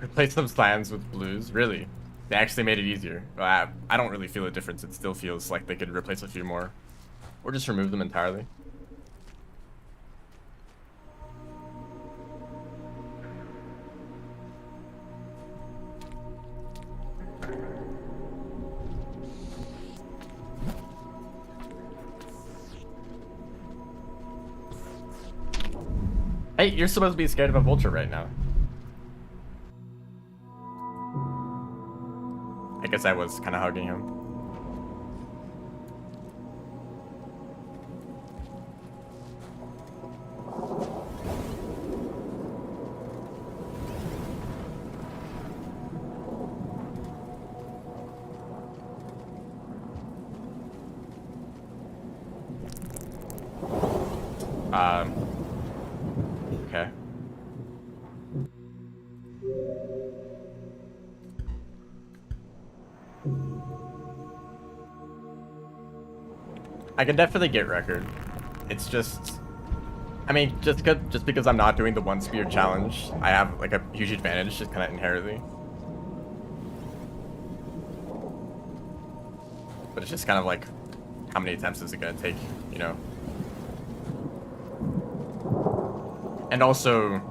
Replace some slimes with blues? Really? They actually made it easier. I don't really feel a difference. It still feels like they could replace a few more. Or just remove them entirely. Hey, you're supposed to be scared of a vulture right now. I guess I was kind of hugging him. Okay. I can definitely get record. It's just, I mean, just because I'm not doing the one spear challenge, I have like a huge advantage just kind of inherently. But it's just kind of like, how many attempts is it gonna take, you know? And also,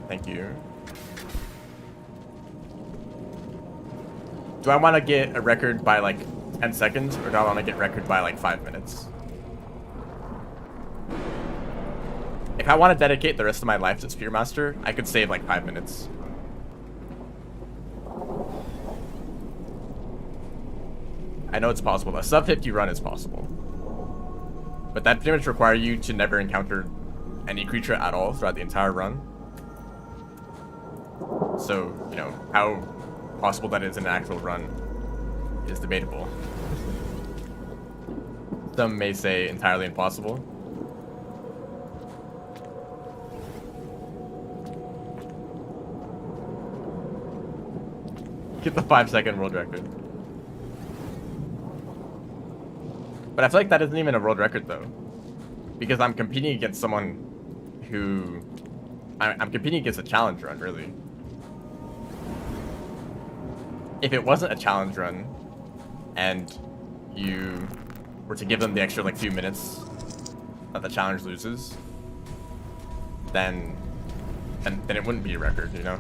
thank you. Do I want to get a record by like 10 seconds, or do I want to get record by like 5 minutes? If I want to dedicate the rest of my life to Spearmaster, I could save like 5 minutes. I know it's possible. A sub 50 run is possible. But that pretty much requires you to never encounter any creature at all throughout the entire run. So, you know, how possible that is in an actual run is debatable. Some may say entirely impossible. Get the 5-second world record. But I feel like that isn't even a world record though. Because I'm competing against someone who... I'm competing against a challenge run, really. If it wasn't a challenge run, and you were to give them the extra like few minutes that the challenge loses, then it wouldn't be a record, you know?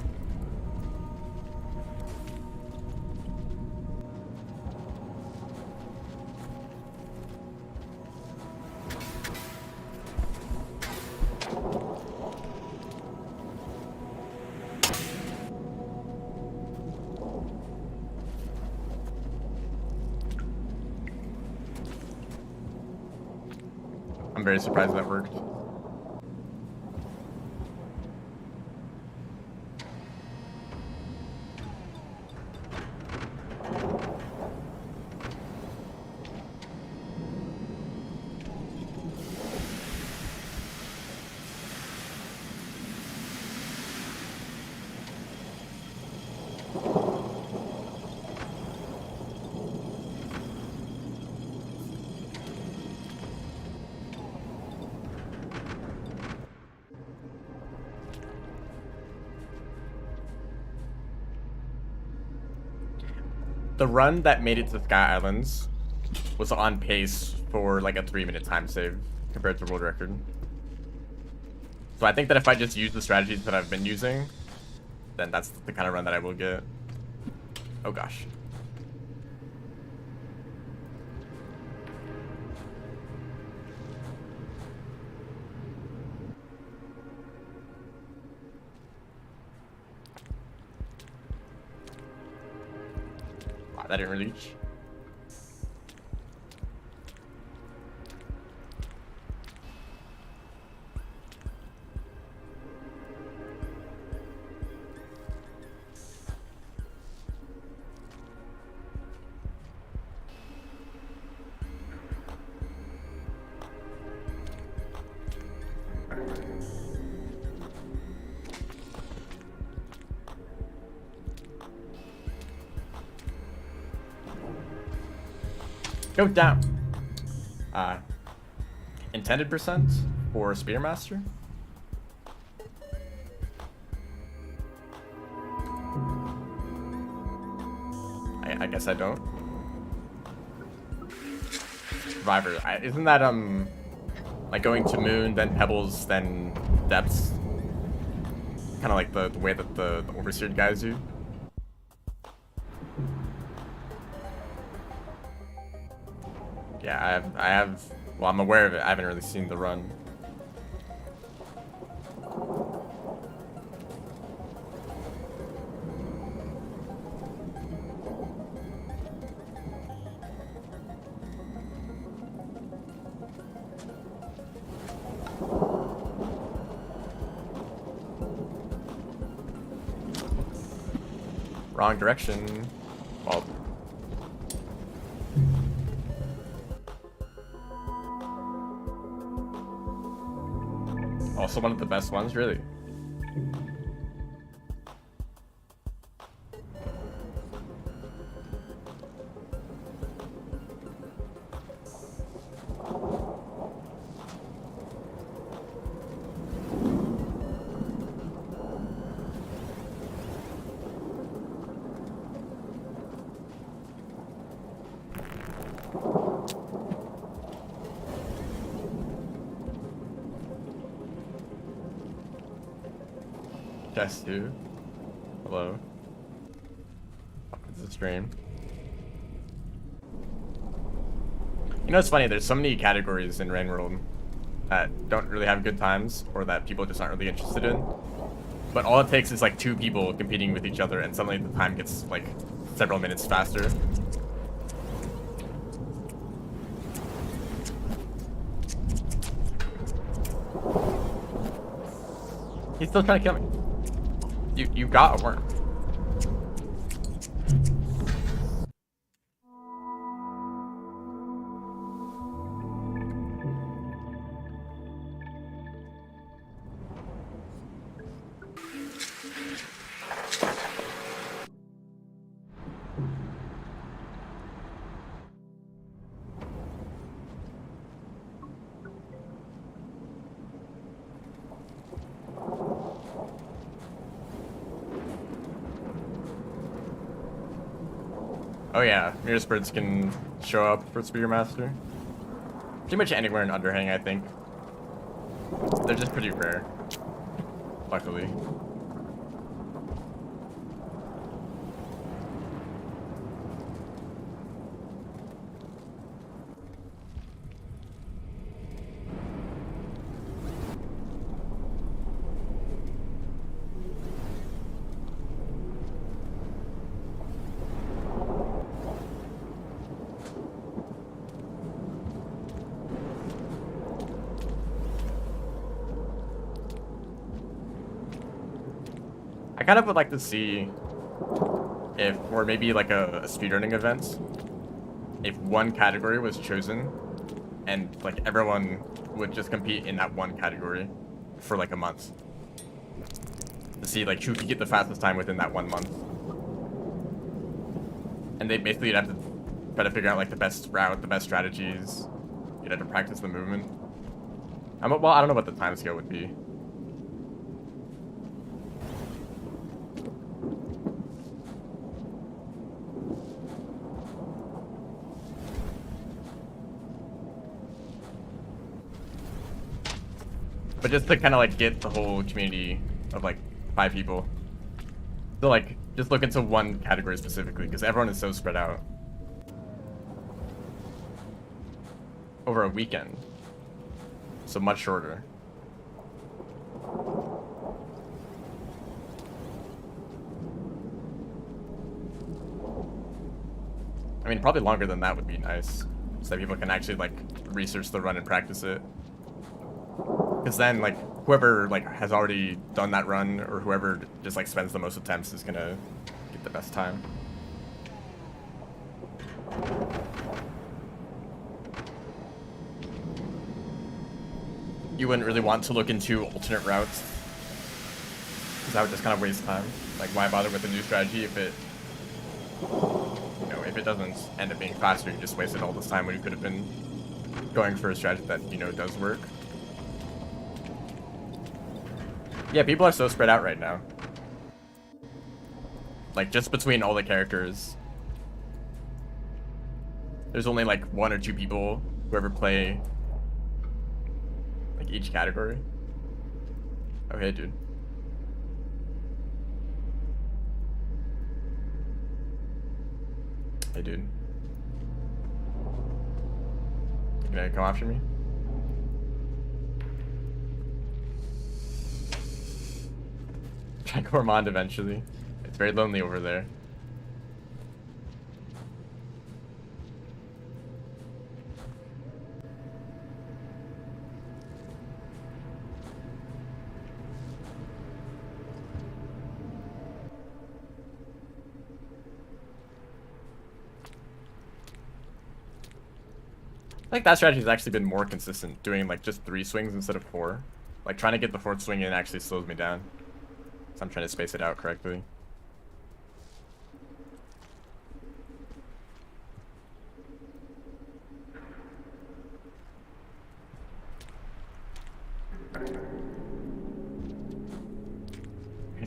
I'm very surprised that worked. The run that made it to Sky Islands was on pace for like a 3-minute time save compared to world record. So I think that if I just use the strategies that I've been using, then that's the kind of run that I will get. Oh gosh. That didn't reach. Go down. Intended percent for Spearmaster. I guess I don't. Survivor. Isn't that like going to moon, then pebbles, then depths? Kind of like the way that the overseered guys do. Yeah, I have, well, I'm aware of it. I haven't really seen the run. Wrong direction. Well, also one of the best ones, really. Test 2. Hello. It's a stream. You know, it's funny, there's so many categories in Rain World. that don't really have good times or that people just aren't really interested in. But all it takes is like 2 people competing with each other and suddenly the time gets like several minutes faster. He's still trying to kill me. You got a worm. Oh yeah, mirror spirits can show up for Spearmaster. Pretty much anywhere in Underhang, I think. They're just pretty rare, luckily. I kind of would like to see if, or maybe like a speedrunning event, if one category was chosen and like everyone would just compete in that one category for like a month to see like who could get the fastest time within that 1 month. And they basically have to try to figure out like the best route, the best strategies. You'd have to practice the movement. Well, I don't know what the time scale would be. But just to kind of like get the whole community of like 5 people to like just look into one category specifically, because everyone is so spread out over a weekend, so much shorter. I mean, probably longer than that would be nice, so that people can actually like research the run and practice it. Because then, like, whoever like has already done that run, or whoever just like spends the most attempts, is gonna get the best time. You wouldn't really want to look into alternate routes, because that would just kind of waste time. Like, why bother with a new strategy if it, you know, if it doesn't end up being faster? You just wasted all this time when you could have been going for a strategy that, you know, does work. Yeah, people are so spread out right now. Like, just between all the characters, there's only like 1 or 2 people who ever play like each category. Oh, hey, dude. Hey, dude. You gonna come after me? Try Gourmand eventually. It's very lonely over there. I think that strategy has actually been more consistent, doing like just 3 swings instead of 4. Like, trying to get the 4th swing in actually slows me down. So I'm trying to space it out correctly.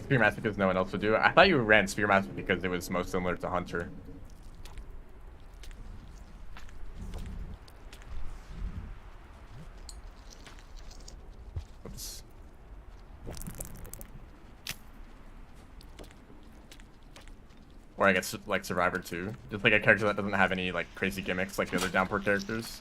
Spearmaster because no one else would do it. I thought you ran Spearmaster because it was most similar to Hunter. Oops. Or I guess like Survivor 2. Just like a character that doesn't have any like crazy gimmicks like the other downpour characters.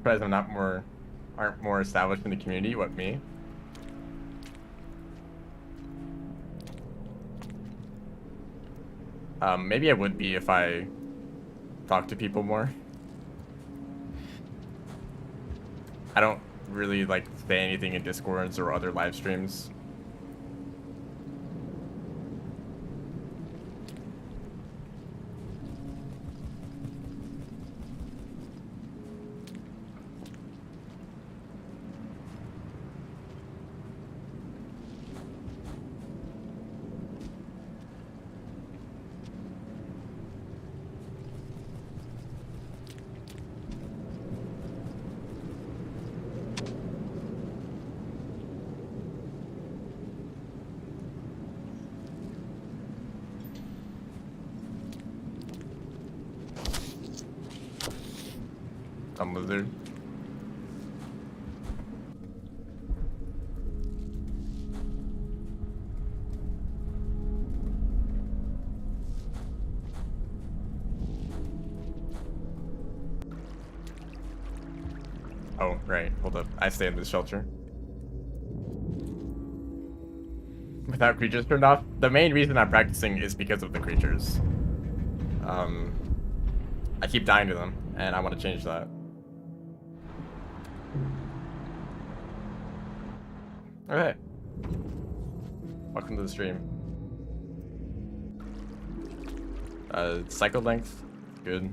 surprised I'm not aren't more established in the community. What, me? Maybe I would be if I talk to people more. I don't really like say anything in Discords or other live streams. Some lizard. Oh, right. Hold up. I stay in this shelter. Without creatures turned off? The main reason I'm practicing is because of the creatures. I keep dying to them, and I want to change that. Okay. Welcome to the stream. Cycle length. Good.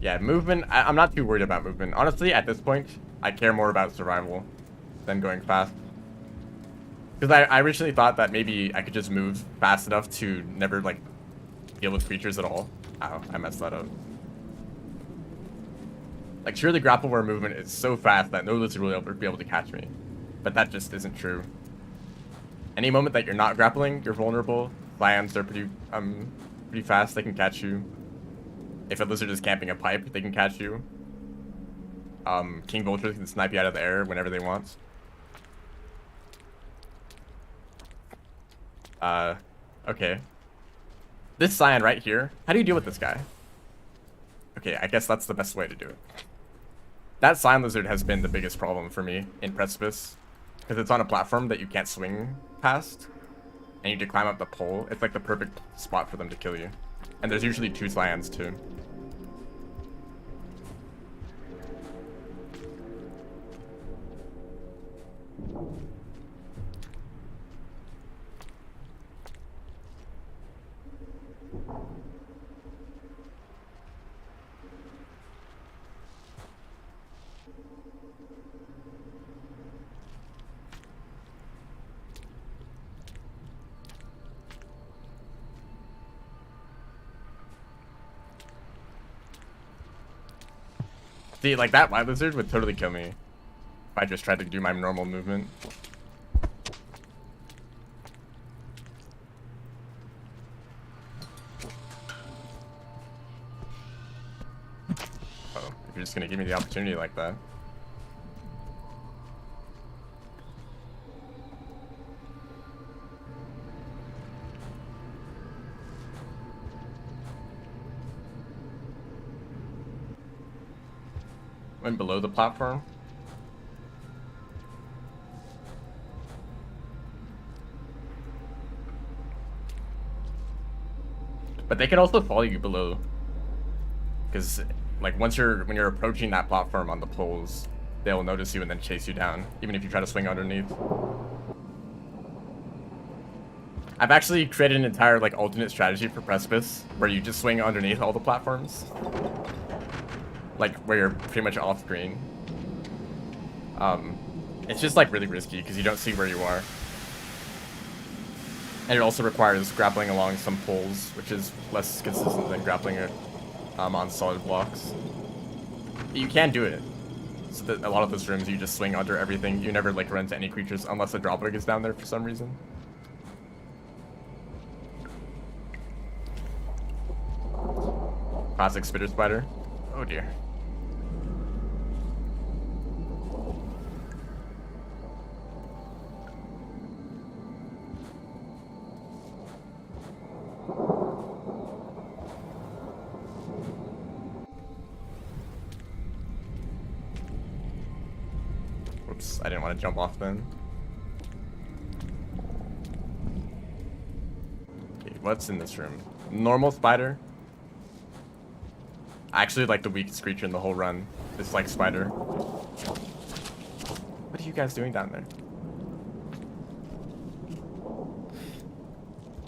Yeah, movement, I'm not too worried about movement. Honestly, at this point, I care more about survival than going fast. Because I originally thought that maybe I could just move fast enough to never, like, deal with creatures at all. Ow, I messed that up. Like, surely grapple where movement is so fast that no lizard will ever be able to catch me. But that just isn't true. Any moment that you're not grappling, you're vulnerable. Lions are pretty fast, they can catch you. If a lizard is camping a pipe, they can catch you. King vultures can snipe you out of the air whenever they want. Okay. This Cyan right here, how do you deal with this guy? Okay, I guess that's the best way to do it. That Cyan lizard has been the biggest problem for me in Precipice. Because it's on a platform that you can't swing past. And you need to climb up the pole. It's like the perfect spot for them to kill you. And there's usually 2 Cyans too. See, like that white lizard would totally kill me if I just tried to do my normal movement. Oh, if you're just gonna give me the opportunity like that. Went below the platform. But they can also follow you below. Because, like, when you're approaching that platform on the poles, they'll notice you and then chase you down, even if you try to swing underneath. I've actually created an entire, like, alternate strategy for Precipice, where you just swing underneath all the platforms. Like, where you're pretty much off screen. It's just, like, really risky, because you don't see where you are. And it also requires grappling along some poles, which is less consistent than grappling it on solid blocks. You can do it. So that a lot of those rooms, you just swing under everything. You never, like, run into any creatures unless a dropwig is down there for some reason. Classic spitter spider. Oh dear. Oops, I didn't want to jump off then. Okay, what's in this room? Normal spider. I actually like the weakest creature in the whole run. This like spider. What are you guys doing down there?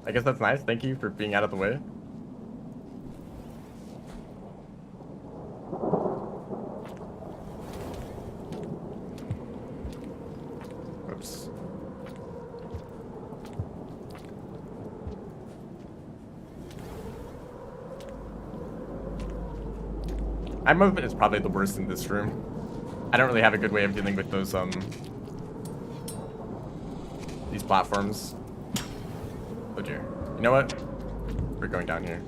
I guess that's nice. Thank you for being out of the way. Oops. Eye movement is probably the worst in this room. I don't really have a good way of dealing with those these platforms. Oh dear. You know what? We're going down here.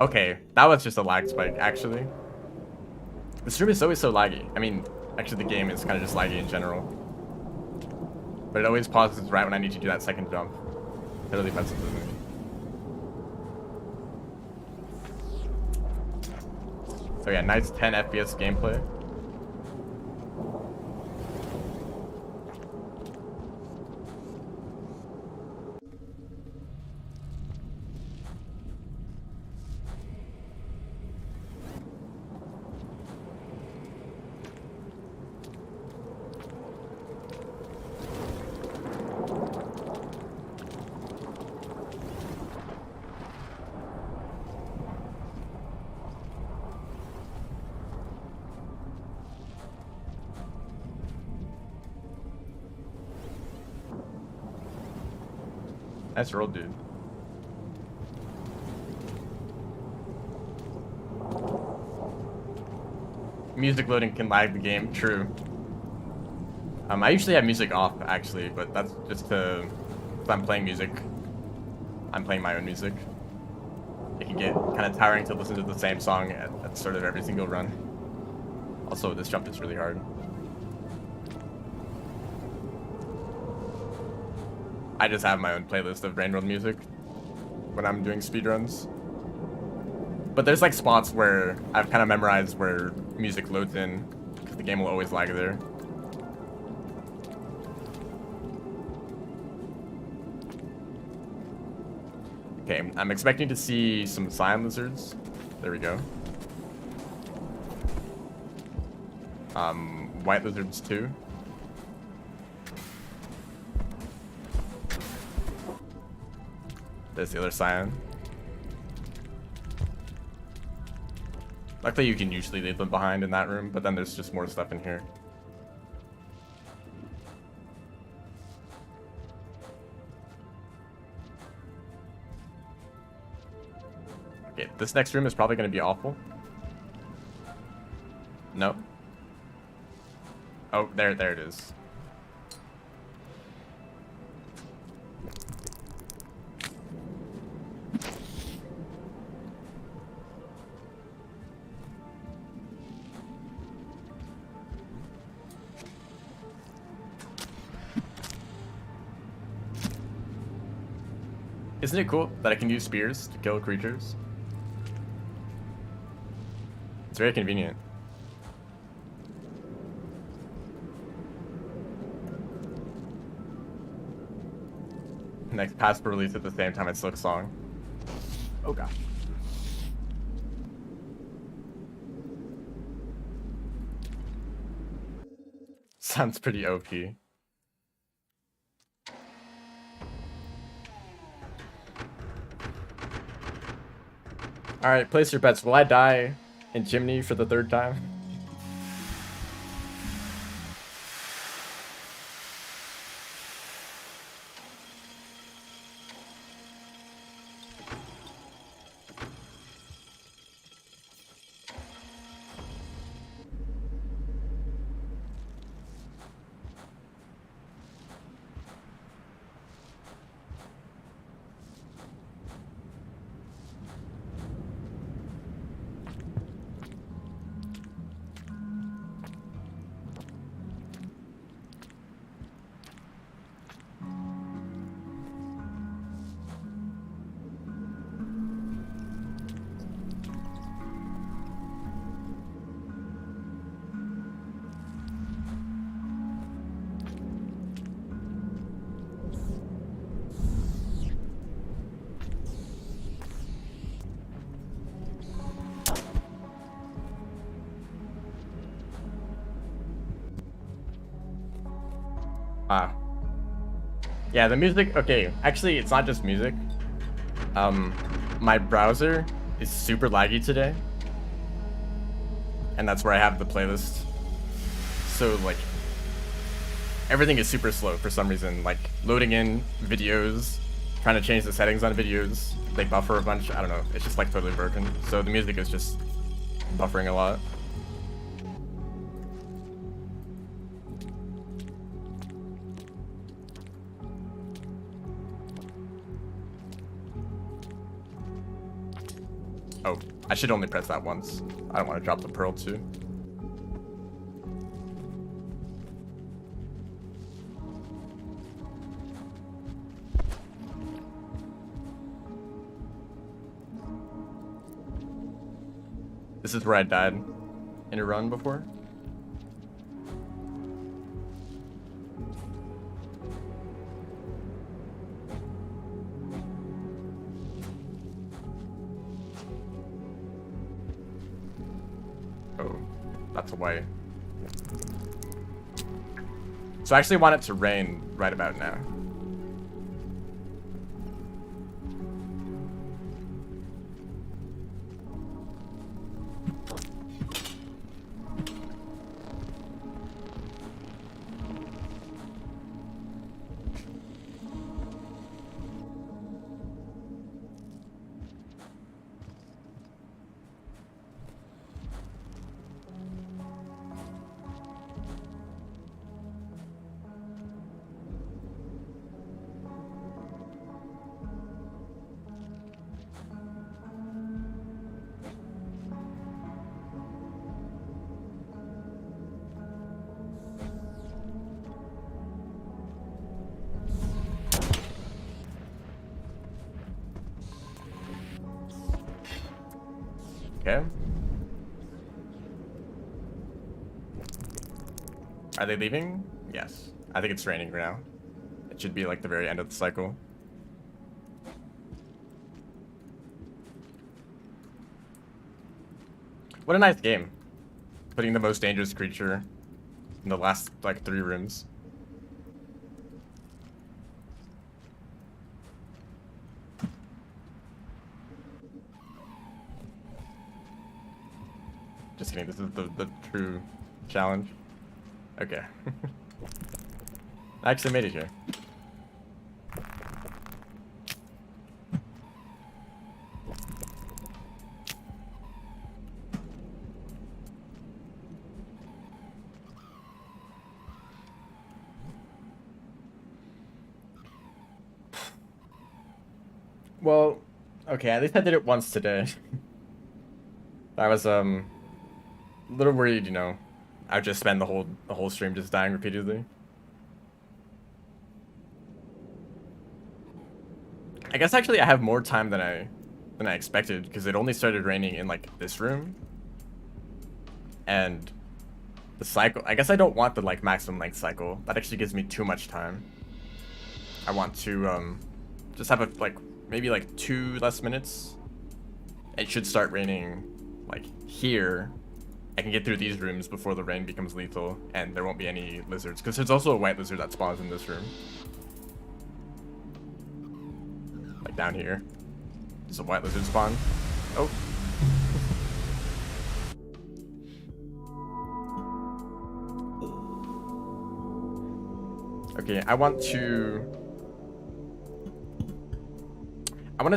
Okay, that was just a lag spike, actually. The stream is always so laggy. I mean, actually the game is kind of just laggy in general. But it always pauses right when I need to do that second jump. It really messes with me. So yeah, nice 10 FPS gameplay. Nice roll, dude. Music loading can lag the game, true. I usually have music off, actually, but that's just to... if I'm playing music, I'm playing my own music. It can get kind of tiring to listen to the same song at sort of every single run. Also, this jump is really hard. I just have my own playlist of Rain World music when I'm doing speedruns. But there's like spots where I've kind of memorized where music loads in, because the game will always lag there. Okay, I'm expecting to see some cyan lizards. There we go. White lizards too. There's the other cyan. Luckily you can usually leave them behind in that room, but then there's just more stuff in here. Okay, this next room is probably going to be awful. No. Oh, there it is. Isn't it cool that I can use spears to kill creatures? It's very convenient. Next Passport release at the same time as Silk Song. Oh gosh. Sounds pretty OP. Alright, place your bets. Will I die in Chimney for the third time? Ah. Yeah, the music, okay, actually, it's not just music. My browser is super laggy today. And that's where I have the playlist. So, like, everything is super slow for some reason. Like, loading in videos, trying to change the settings on videos, they buffer a bunch. I don't know. It's just, like, totally broken. So the music is just buffering a lot. Oh, I should only press that once. I don't want to drop the pearl too. This is where I died in a run before. Oh, that's why. So I actually want it to rain right about now. Okay. Are they leaving? Yes. I think it's raining now. It should be like the very end of the cycle. What a nice game. Putting the most dangerous creature in the last, like, 3 rooms. Just kidding, this is the true challenge. Okay. I actually made it here. Well, okay, at least I did it once today. I was a little worried, you know. I would just spend the whole stream just dying repeatedly. I guess actually I have more time than I expected, because it only started raining in like this room. And the cycle, I guess I don't want the like maximum length cycle. That actually gives me too much time. I want to just have a like maybe like 2 less minutes. It should start raining like here. I can get through these rooms before the rain becomes lethal, and there won't be any lizards, because there's also a white lizard that spawns in this room. Like down here. There's a white lizard spawn. Oh. Okay, I want to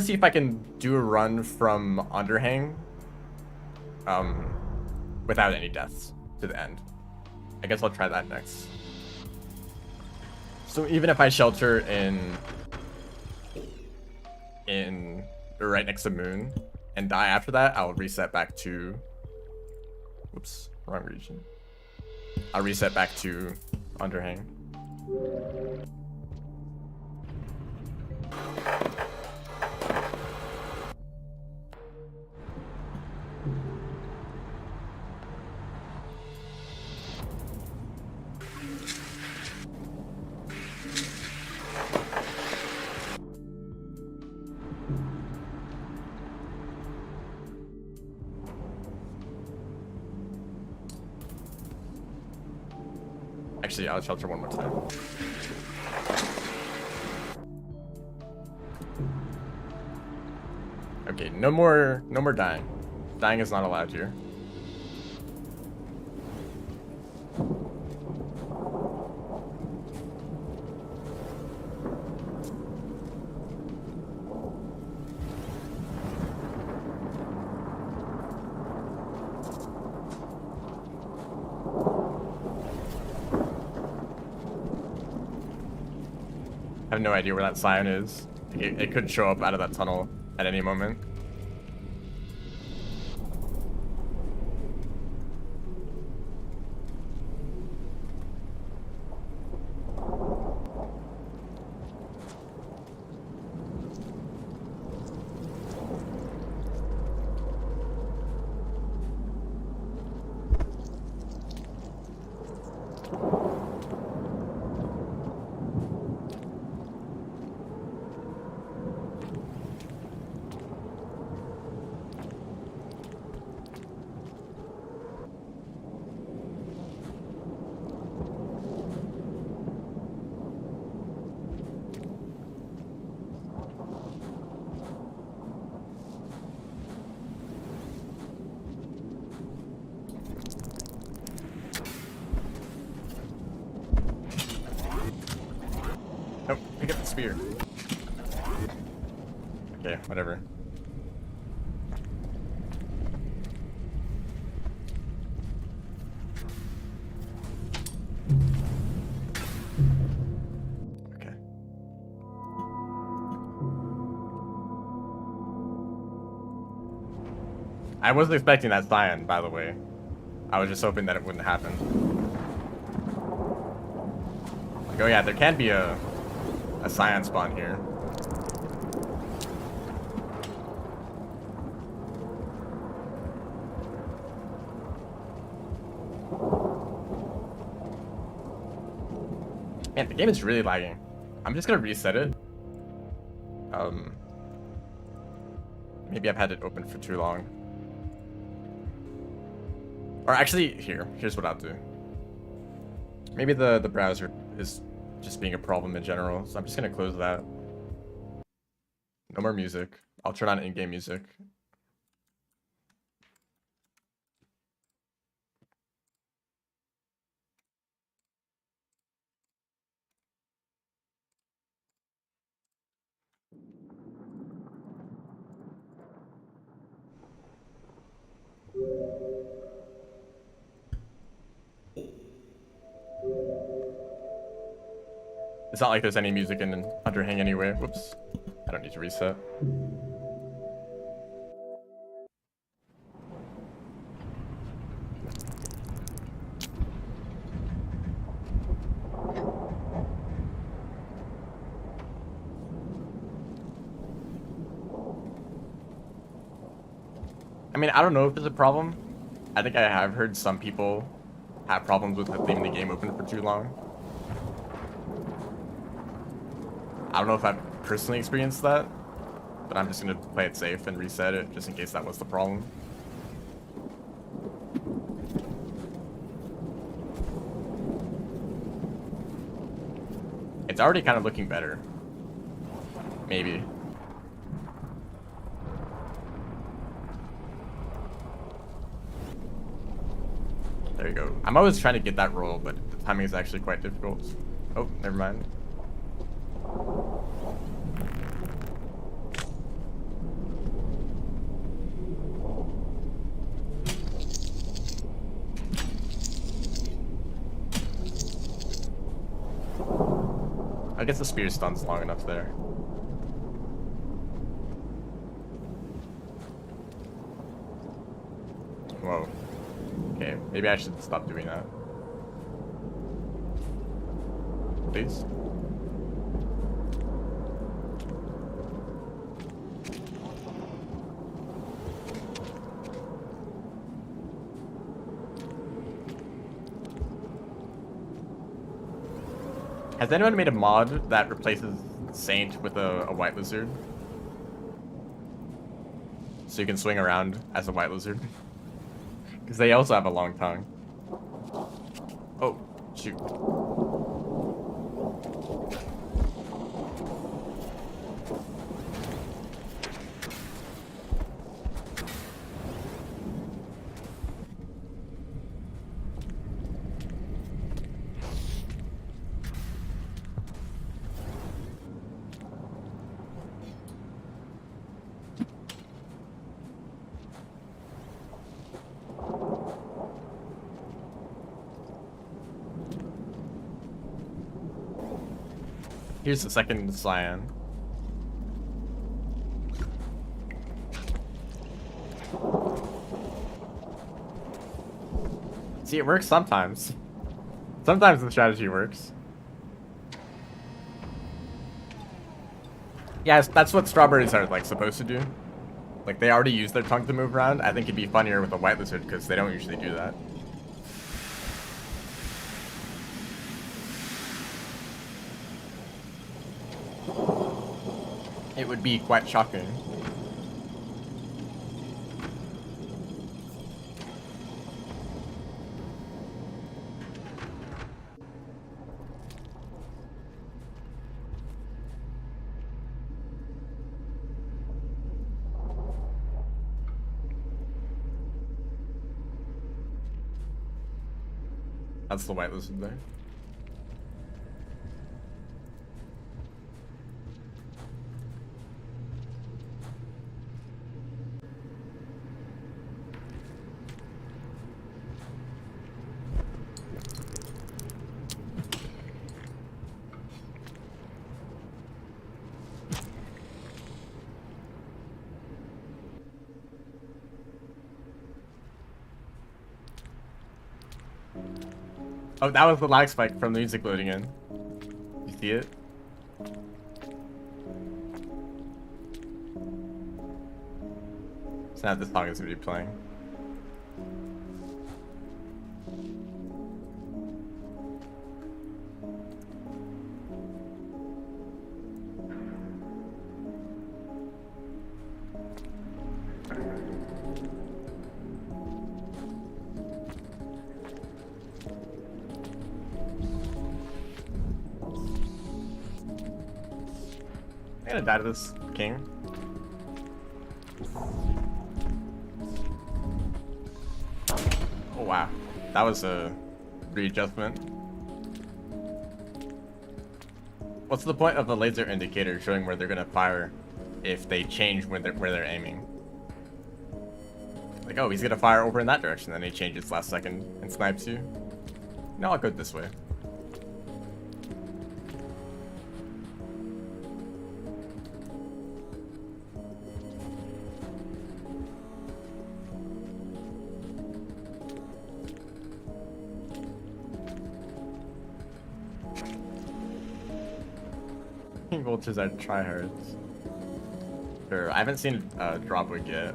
see if I can do a run from Underhang without any deaths to the end. I guess I'll try that next. So even if I shelter in right next to Moon and die after that, I'll reset back to, whoops, wrong region. I'll reset back to Underhang. Actually, I'll shelter one more time. Okay, no more dying. Dying is not allowed here. I have no idea where that sign is. It could show up out of that tunnel at any moment. Nope, pick up the spear. Okay, whatever. Okay. I wasn't expecting that cyan, by the way. I was just hoping that it wouldn't happen. Like, oh yeah, there can be a cyan spawn here. Man, the game is really lagging. I'm just gonna reset it. Maybe I've had it open for too long. Or actually, here's what I'll do. Maybe the browser is just being a problem in general, so I'm just gonna close that. No more music. I'll turn on in-game music. It's not like there's any music in Underhang anyway. Whoops. I don't need to reset. I mean, I don't know if it's a problem. I think I have heard some people have problems with leaving the game open for too long. I don't know if I've personally experienced that, but I'm just gonna play it safe and reset it just in case that was the problem. It's already kind of looking better. Maybe. There you go. I'm always trying to get that roll, but the timing is actually quite difficult. Oh, never mind. I guess the spear stuns long enough there. Whoa. Okay, maybe I should stop doing that. Please? Has anyone made a mod that replaces Saint with a white lizard? So you can swing around as a white lizard? Because they also have a long tongue. Oh, Shoot. Here's the second cyan. See, it works sometimes. Sometimes the strategy works. Yeah, that's what strawberries are like supposed to do. Like they already use their tongue to move around. I think it'd be funnier with a white lizard because they don't usually do that. It would be quite shocking. That's the white lizard there. Oh, that was the lag spike from the music loading in. You see it? So now this song is going to be playing. I'm gonna die to this king. Oh wow, that was a readjustment. What's the point of a laser indicator showing where they're gonna fire if they change where they're aiming? Like, oh, he's gonna fire over in that direction, then he changes last second and snipes you. No, I'll go this way. Vultures are tryhards. Sure, I haven't seen Dropwood yet.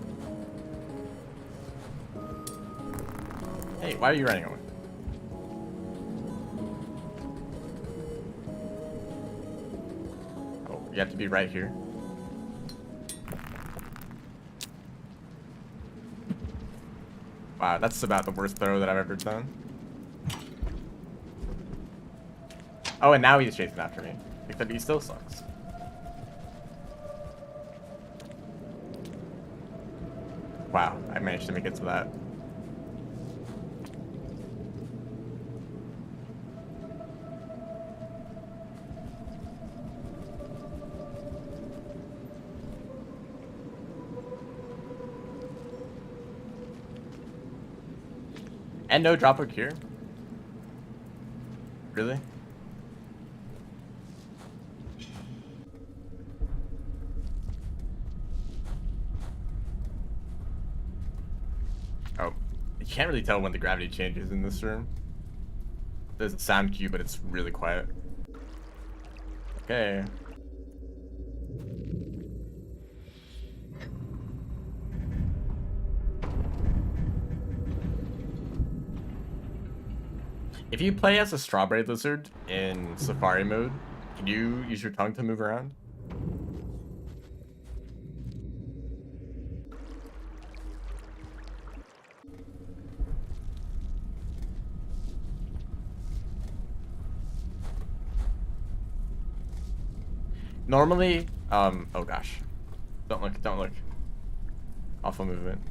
Hey, why are you running away? Oh, you have to be right here. Wow, that's about the worst throw that I've ever done. Oh, and now he's chasing after me. Except he still sucks. Wow, I managed to make it to that. And no drop hook here? Really? Oh, you can't really tell when the gravity changes in this room. There's a sound cue, but it's really quiet. Okay. If you play as a strawberry lizard in safari mode, can you use your tongue to move around? Normally, oh gosh. Don't look, don't look. Awful movement.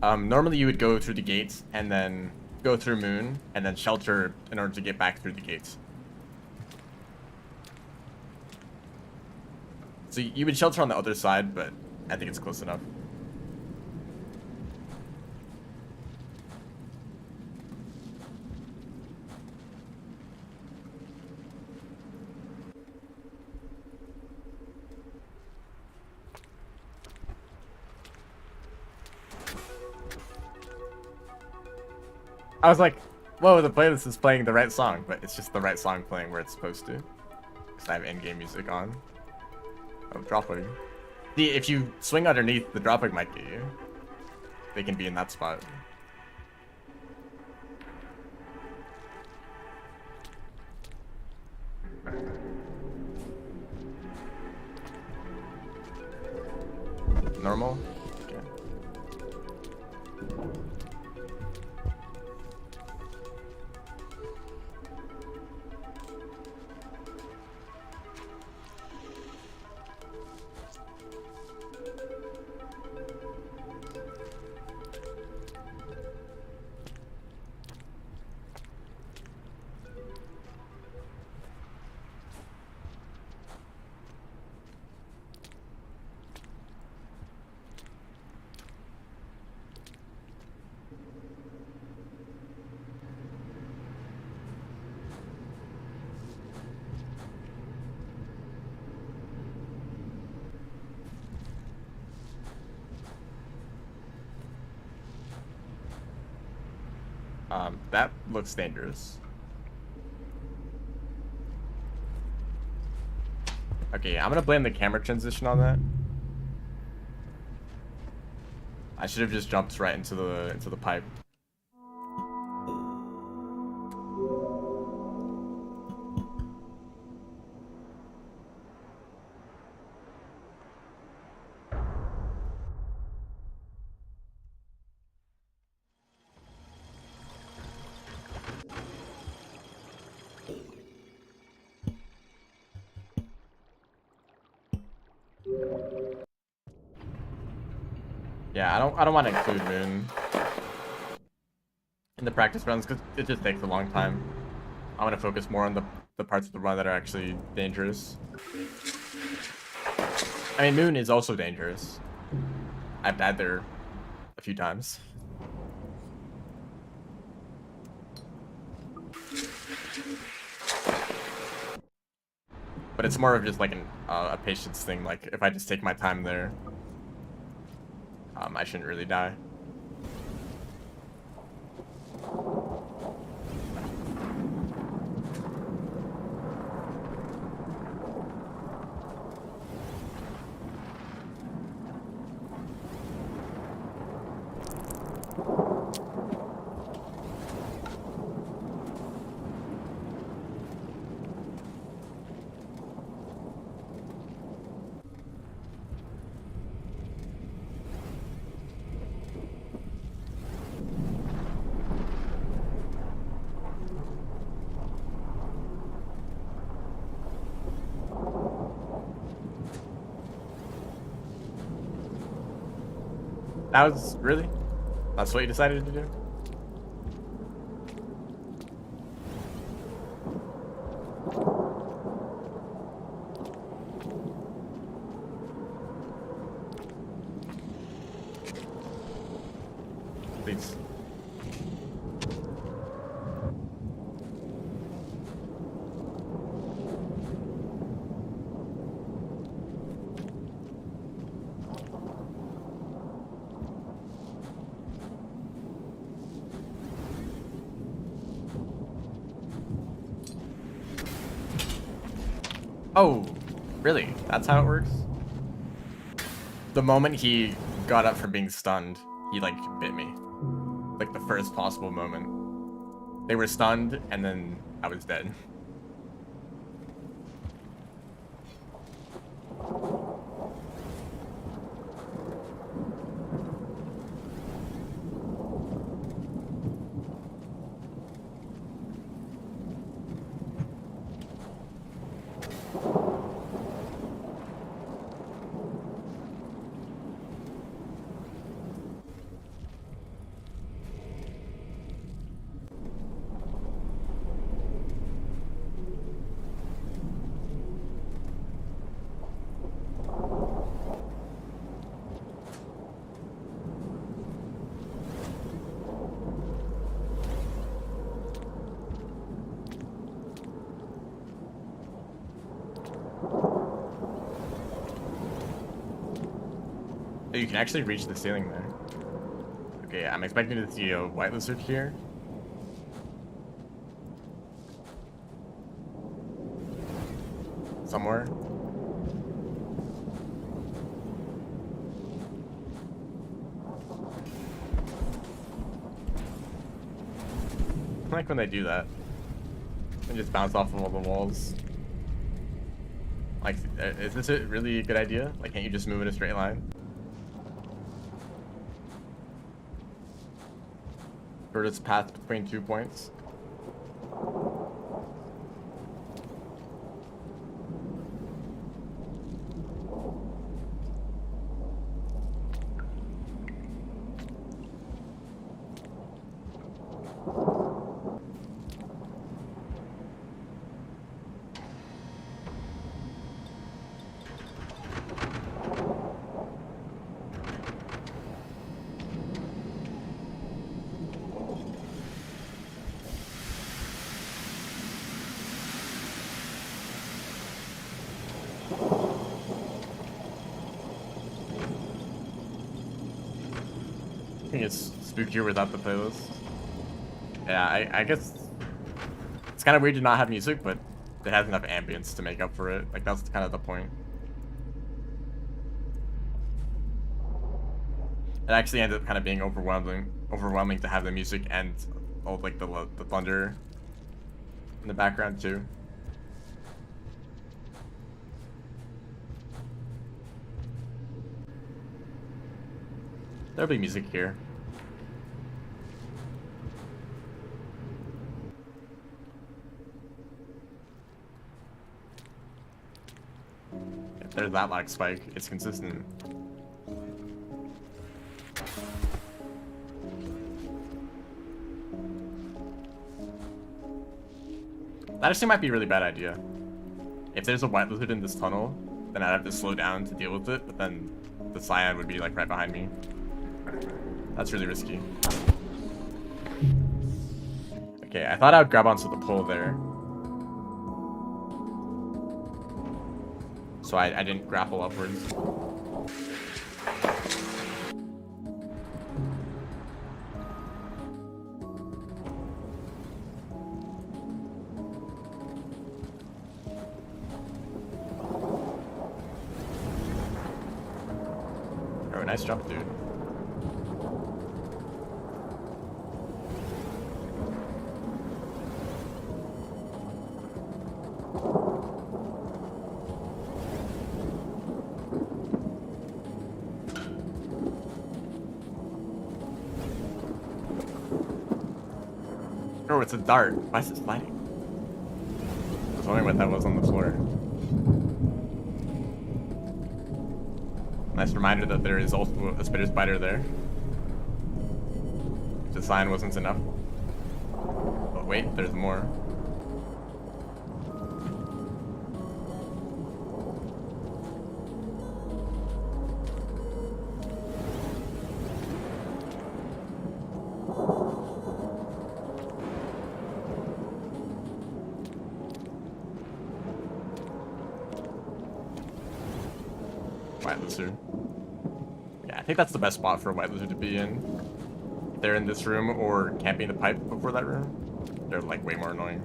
Normally you would go through the gates and then go through Moon and then shelter in order to get back through the gates. So you would shelter on the other side, but I think it's close enough. I was like, whoa, the playlist is playing the right song, but it's just the right song playing where it's supposed to. Because I have in-game music on. Oh, dropwing. See, if you swing underneath, the dropwing might get you. They can be in that spot. Normal? Okay. That looks dangerous. Okay, I'm gonna blame the camera transition on that. I should have just jumped right into the pipe. Yeah, I don't want to include Moon in the practice runs because it just takes a long time. I want to focus more on the parts of the run that are actually dangerous. I mean, Moon is also dangerous. I've died there a few times. But it's more of just like a patience thing. Like, if I just take my time there, I shouldn't really die. That was really? That's what you decided to do? Please. Oh, really? That's how it works? The moment he got up from being stunned, he like bit me. Like the first possible moment. They were stunned and then I was dead. you can actually reach the ceiling there. Okay, I'm expecting to see a white lizard here. Somewhere. I like when they do that. And just bounce off of all the walls. Like, is this a really good idea? Like, can't you just move in a straight line? Shortest path between 2 points. I think it's spookier without the playlist. Yeah, I guess it's kind of weird to not have music, but it has enough ambience to make up for it. Like, that's kind of the point. It actually ended up kind of being overwhelming to have the music and all like the thunder in the background too. There'll be music here. If there's that lag spike, it's consistent. That actually might be a really bad idea. If there's a white lizard in this tunnel, then I'd have to slow down to deal with it, but then the cyan would be like right behind me. That's really risky. Okay, I thought I would grab onto the pole there. So I didn't grapple upwards. Oh, nice jump, dude. Oh, it's a dart. Why is it sliding? I was wondering what that was on the floor. Nice reminder that there is also a spitter spider there. The sign wasn't enough. But wait, there's more. White lizard. Yeah, I think that's the best spot for a white lizard to be in. If they're in this room or camping the pipe before that room, they're like way more annoying.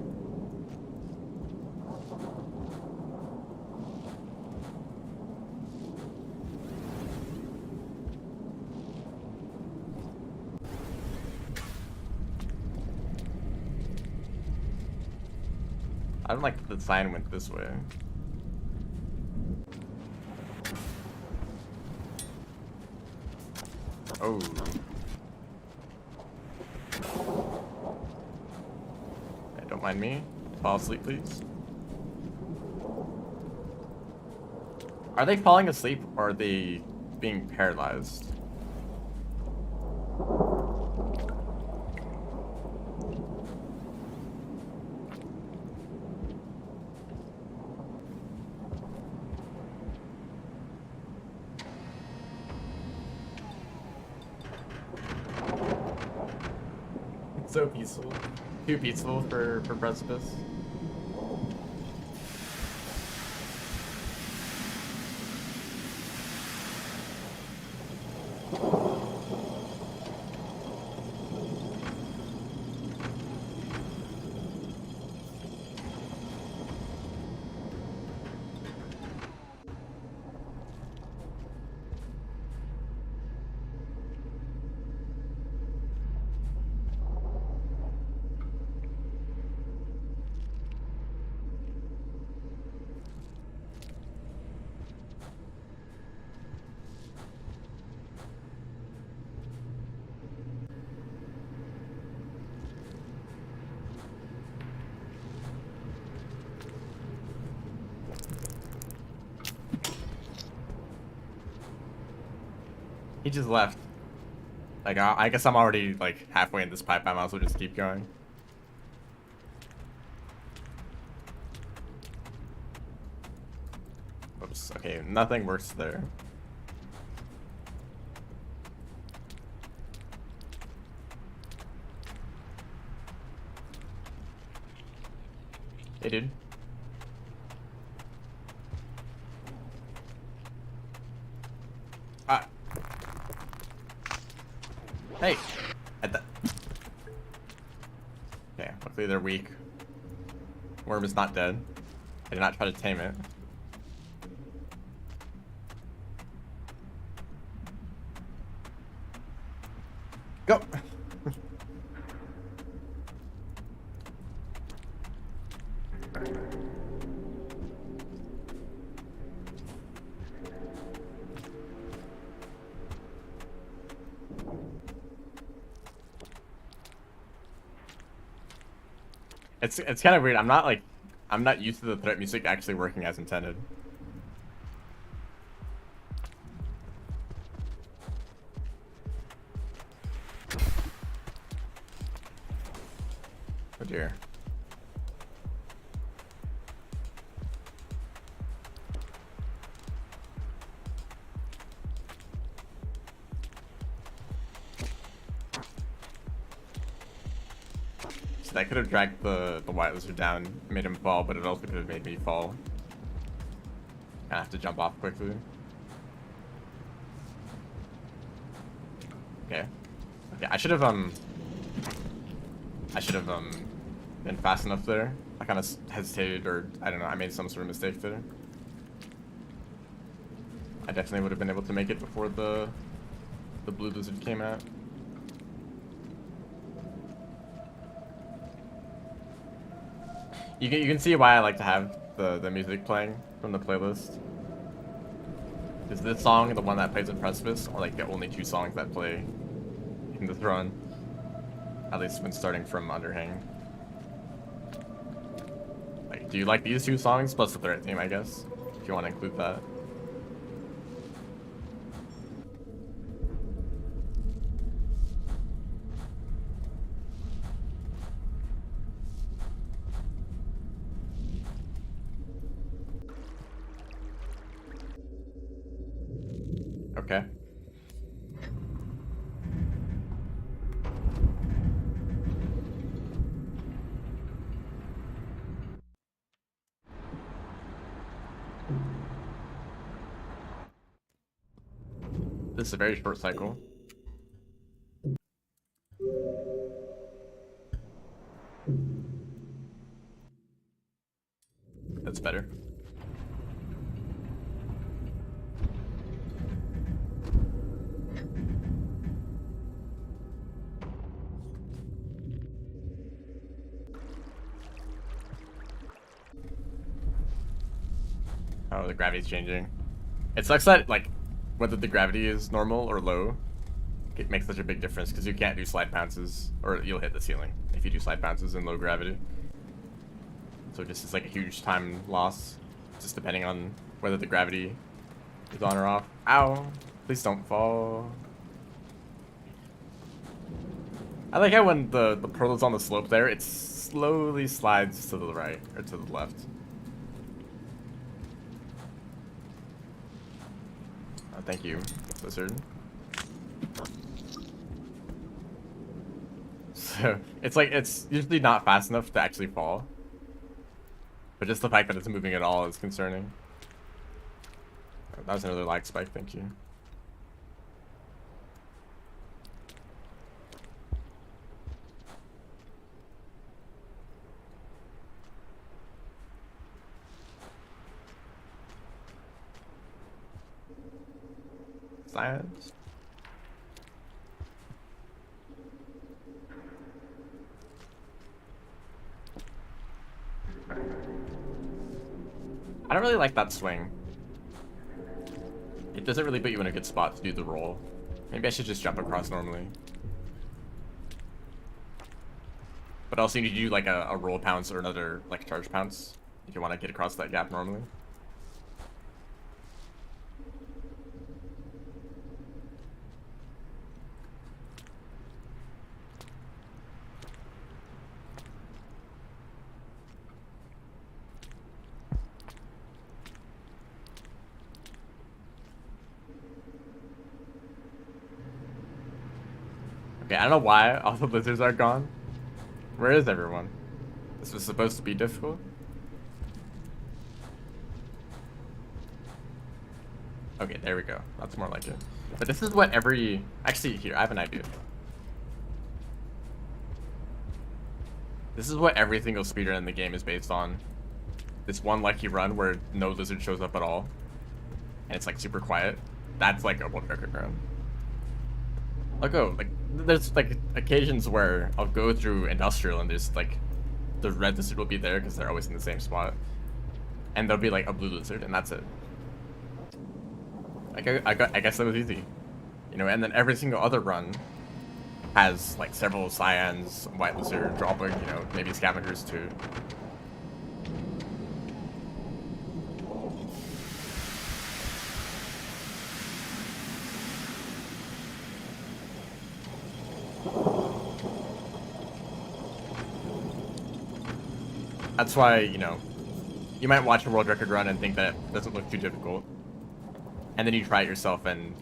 I don't like that the sign went this way. Oh. Hey, don't mind me. Fall asleep, please. Are they falling asleep or are they being paralyzed? So peaceful. Too peaceful for Precipice. He just left. Like, I guess I'm already, like, halfway in this pipe. I might as well just keep going. Oops. Okay, nothing works there. Hey, dude. Ah. Hey. Okay, luckily they're weak. Worm is not dead. I did not try to tame it. Go! It's kind of weird. I'm not used to the threat music actually working as intended. Oh dear. So that could have dragged the white lizard down, made him fall, but it also could have made me fall. I have to jump off quickly. Okay. Okay, I should have been fast enough there. I kind of hesitated, or I don't know, I made some sort of mistake there. I definitely would have been able to make it before the blue lizard came out. You can see why I like to have the music playing from the playlist. Is this song the one that plays in Precipice, or like the only two songs that play in the Throne? At least when starting from Underhang. Like, do you like these two songs plus the threat theme, I guess? If you want to include that. Okay. This is a very short cycle. That's better. Oh, the gravity's changing. It sucks that, like, whether the gravity is normal or low, it makes such a big difference, because you can't do slide bounces, or you'll hit the ceiling if you do slide bounces in low gravity. So just it's like a huge time loss, just depending on whether the gravity is on or off. Ow! Please don't fall. I like how when the pearl is on the slope there, it slowly slides to the right, or to the left. Oh, thank you, Lizard. So, it's like, it's usually not fast enough to actually fall. But just the fact that it's moving at all is concerning. That was another lag spike, thank you. Science. I don't really like that swing. It doesn't really put you in a good spot to do the roll. Maybe I should just jump across normally. But also you need to do like a roll pounce or another like charge pounce if you want to get across that gap normally. Okay, I don't know why all the lizards are gone. Where is everyone? This was supposed to be difficult. Okay, there we go. That's more like it. But this is what every... Actually, here, I have an idea. This is what every single speedrun in the game is based on. This one lucky run where no lizard shows up at all. And it's like super quiet. That's like a world record run. I'll go, like, there's like occasions where I'll go through industrial and there's like, the red lizard will be there because they're always in the same spot. And there'll be like a blue lizard and that's it. I guess that was easy. You know, and then every single other run has like several cyans, white lizard, dropping, you know, maybe scavengers too. That's why, you know, you might watch a world record run and think that it doesn't look too difficult. And then you try it yourself and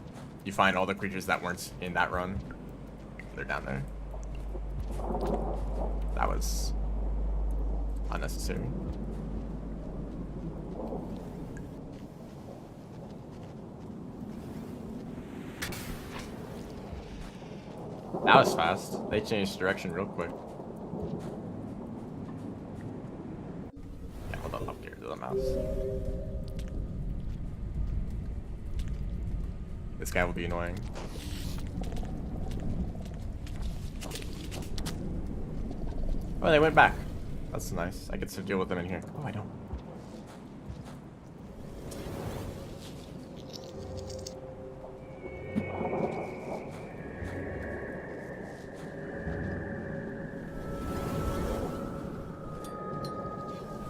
you find all the creatures that weren't in that run. They're down there. That was unnecessary. That was fast. They changed direction real quick. Yeah, hold on up here to the mouse. This guy will be annoying. Oh, they went back. That's nice. I get to deal with them in here. Oh, I don't.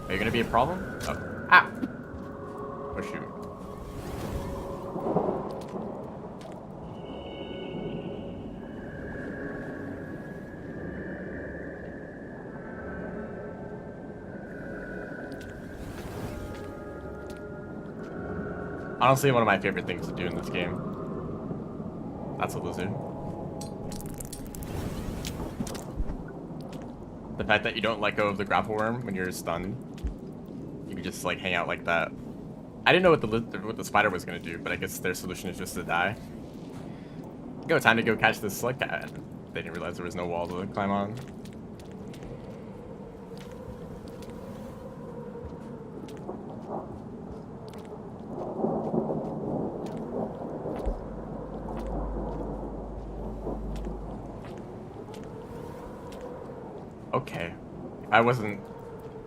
Are you gonna be a problem? Oh. Ah! Oh, shoot. Honestly, one of my favorite things to do in this game. That's a lizard. The fact that you don't let go of the grapple worm when you're stunned. You can just like hang out like that. I didn't know what the spider was gonna do, but I guess their solution is just to die. Go, time to go catch this slug cat. They didn't realize there was no wall to climb on. Okay.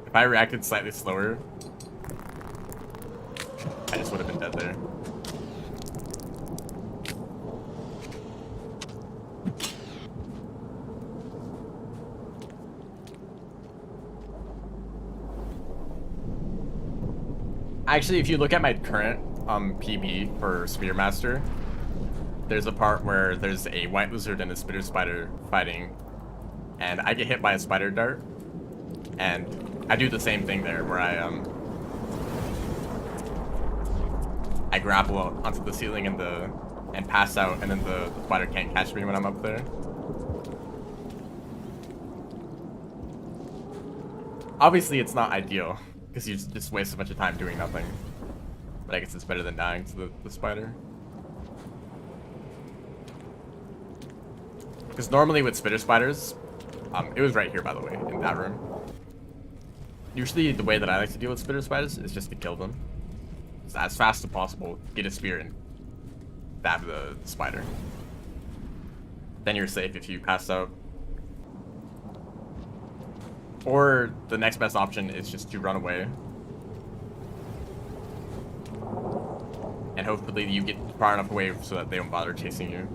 If I reacted slightly slower, I just would have been dead there. Actually, if you look at my current PB for Spearmaster, there's a part where there's a white lizard and a spitter spider fighting, and I get hit by a spider dart, and I do the same thing there where I grapple onto the ceiling and pass out, and then the spider can't catch me when I'm up there. Obviously, it's not ideal because you just waste a bunch of time doing nothing. But I guess it's better than dying to the spider. Because normally with spitter spiders, it was right here, by the way, in that room. Usually the way that I like to deal with spitter spiders is just to kill them. So as fast as possible, get a spear and stab the spider. Then you're safe if you pass out. Or the next best option is just to run away. And hopefully you get far enough away so that they don't bother chasing you.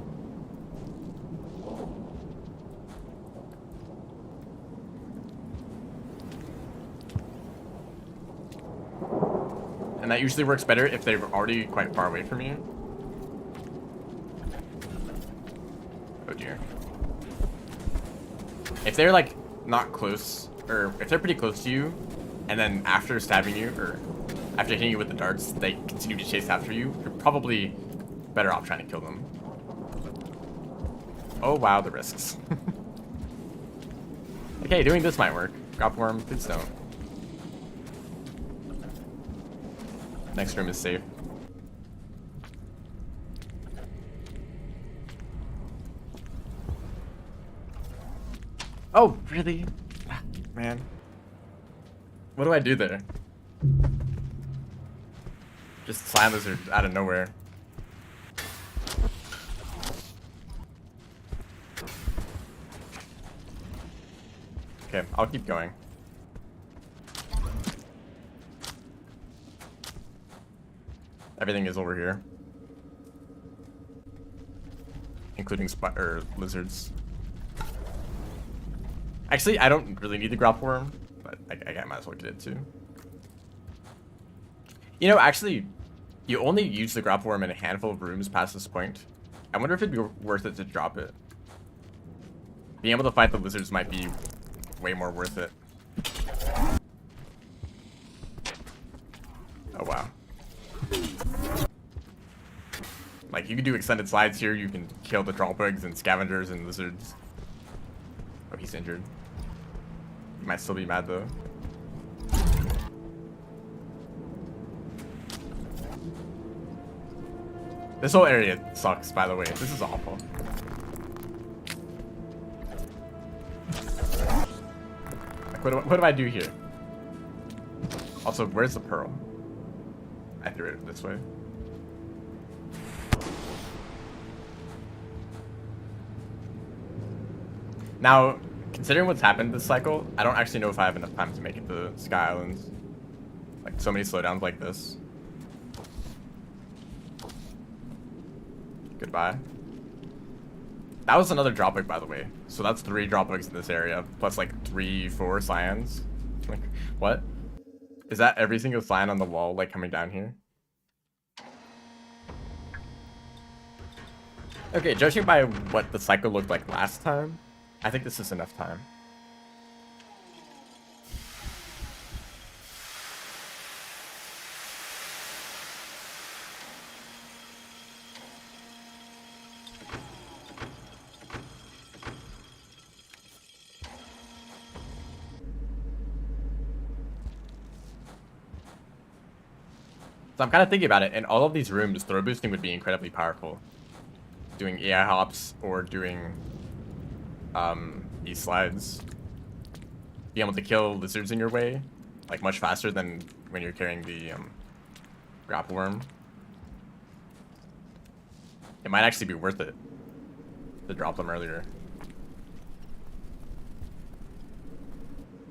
And that usually works better if they're already quite far away from you. Oh dear. If they're like not close, or if they're pretty close to you, and then after stabbing you, or after hitting you with the darts, they continue to chase after you, you're probably better off trying to kill them. Oh wow, the risks. Okay, doing this might work. Drop worm, please don't. Next room is safe. Oh, really? Man. What do I do there? Just slam lizard out of nowhere. Okay, I'll keep going. Everything is over here. Including lizards. Actually, I don't really need the grapple worm, but I might as well get it too. You know, actually, you only use the grapple worm in a handful of rooms past this point. I wonder if it'd be worth it to drop it. Being able to fight the lizards might be way more worth it. Oh, wow. Like, you can do extended slides here. You can kill the troll bugs and scavengers and lizards. Oh, he's injured. He might still be mad, though. This whole area sucks, by the way. This is awful. Like, what do I do here? Also, where's the pearl? I threw it this way. Now, considering what's happened this cycle, I don't actually know if I have enough time to make it to Sky Islands. Like, so many slowdowns like this. Goodbye. That was another drop bug, by the way. So that's 3 drop bugs in this area, plus like 3, 4 cyans. Like, what? Is that every single cyan on the wall, like, coming down here? Okay, judging by what the cycle looked like last time, I think this is enough time. So I'm kind of thinking about it. In all of these rooms, throw boosting would be incredibly powerful. Doing AI hops or doing these slides. Being able to kill lizards in your way, like, much faster than when you're carrying the grapple worm. It might actually be worth it to drop them earlier.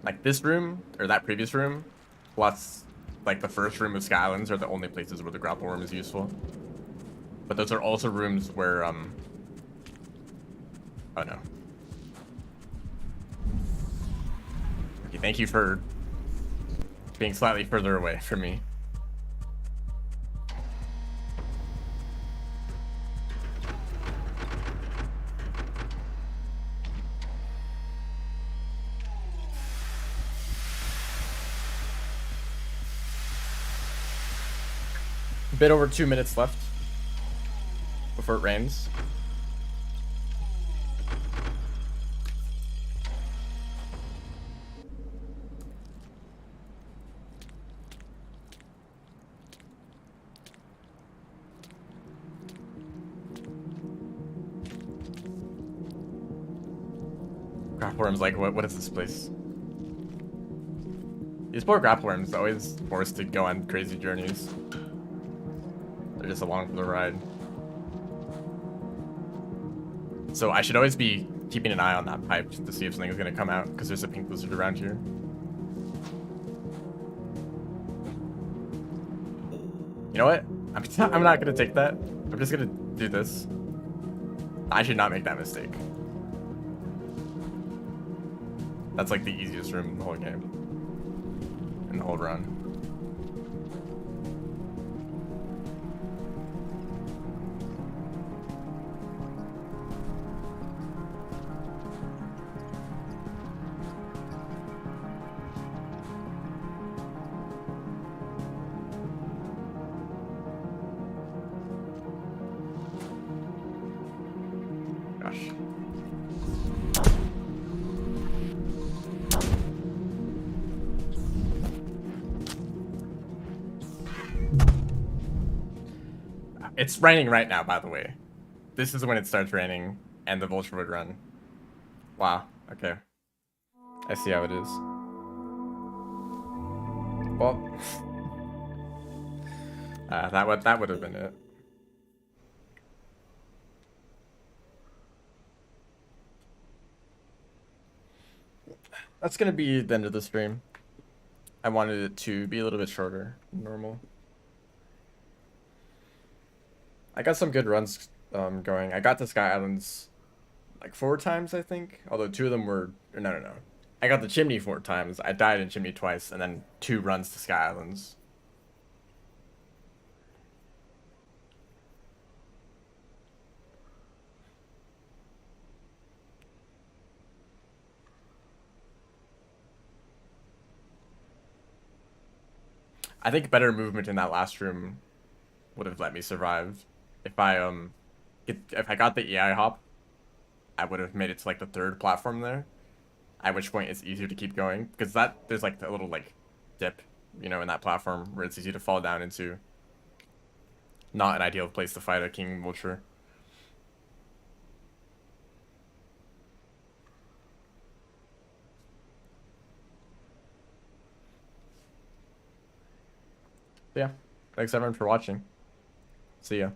Like, this room, or that previous room, plus like the first room of Sky Islands are the only places where the grapple worm is useful. But those are also rooms where oh no. Okay, thank you for being slightly further away from me. A bit over 2 minutes left before it rains. Grapple worms, like, what is this place? These poor grapple worms always forced to go on crazy journeys. They're just along for the ride. So I should always be keeping an eye on that pipe to see if something is going to come out, because there's a pink lizard around here. You know what? I'm not going to take that. I'm just going to do this. I should not make that mistake. That's like the easiest room in the whole game. In the whole run. Gosh. It's raining right now, by the way. This is when it starts raining, and the vulture would run. Wow. Okay. I see how it is. Well, that would have been it. That's gonna be the end of the stream. I wanted it to be a little bit shorter than normal. I got some good runs going. I got to Sky Islands like 4 times, I think. Although 2 of them were no. I got the Chimney 4 times. I died in Chimney twice, and then 2 runs to Sky Islands. I think better movement in that last room would have let me survive. If I if I got the EI hop, I would have made it to like the 3rd platform there. At which point it's easier to keep going because there's like a little like dip, you know, in that platform where it's easy to fall down into. Not an ideal place to fight a King Vulture. Yeah. Thanks everyone for watching. See ya.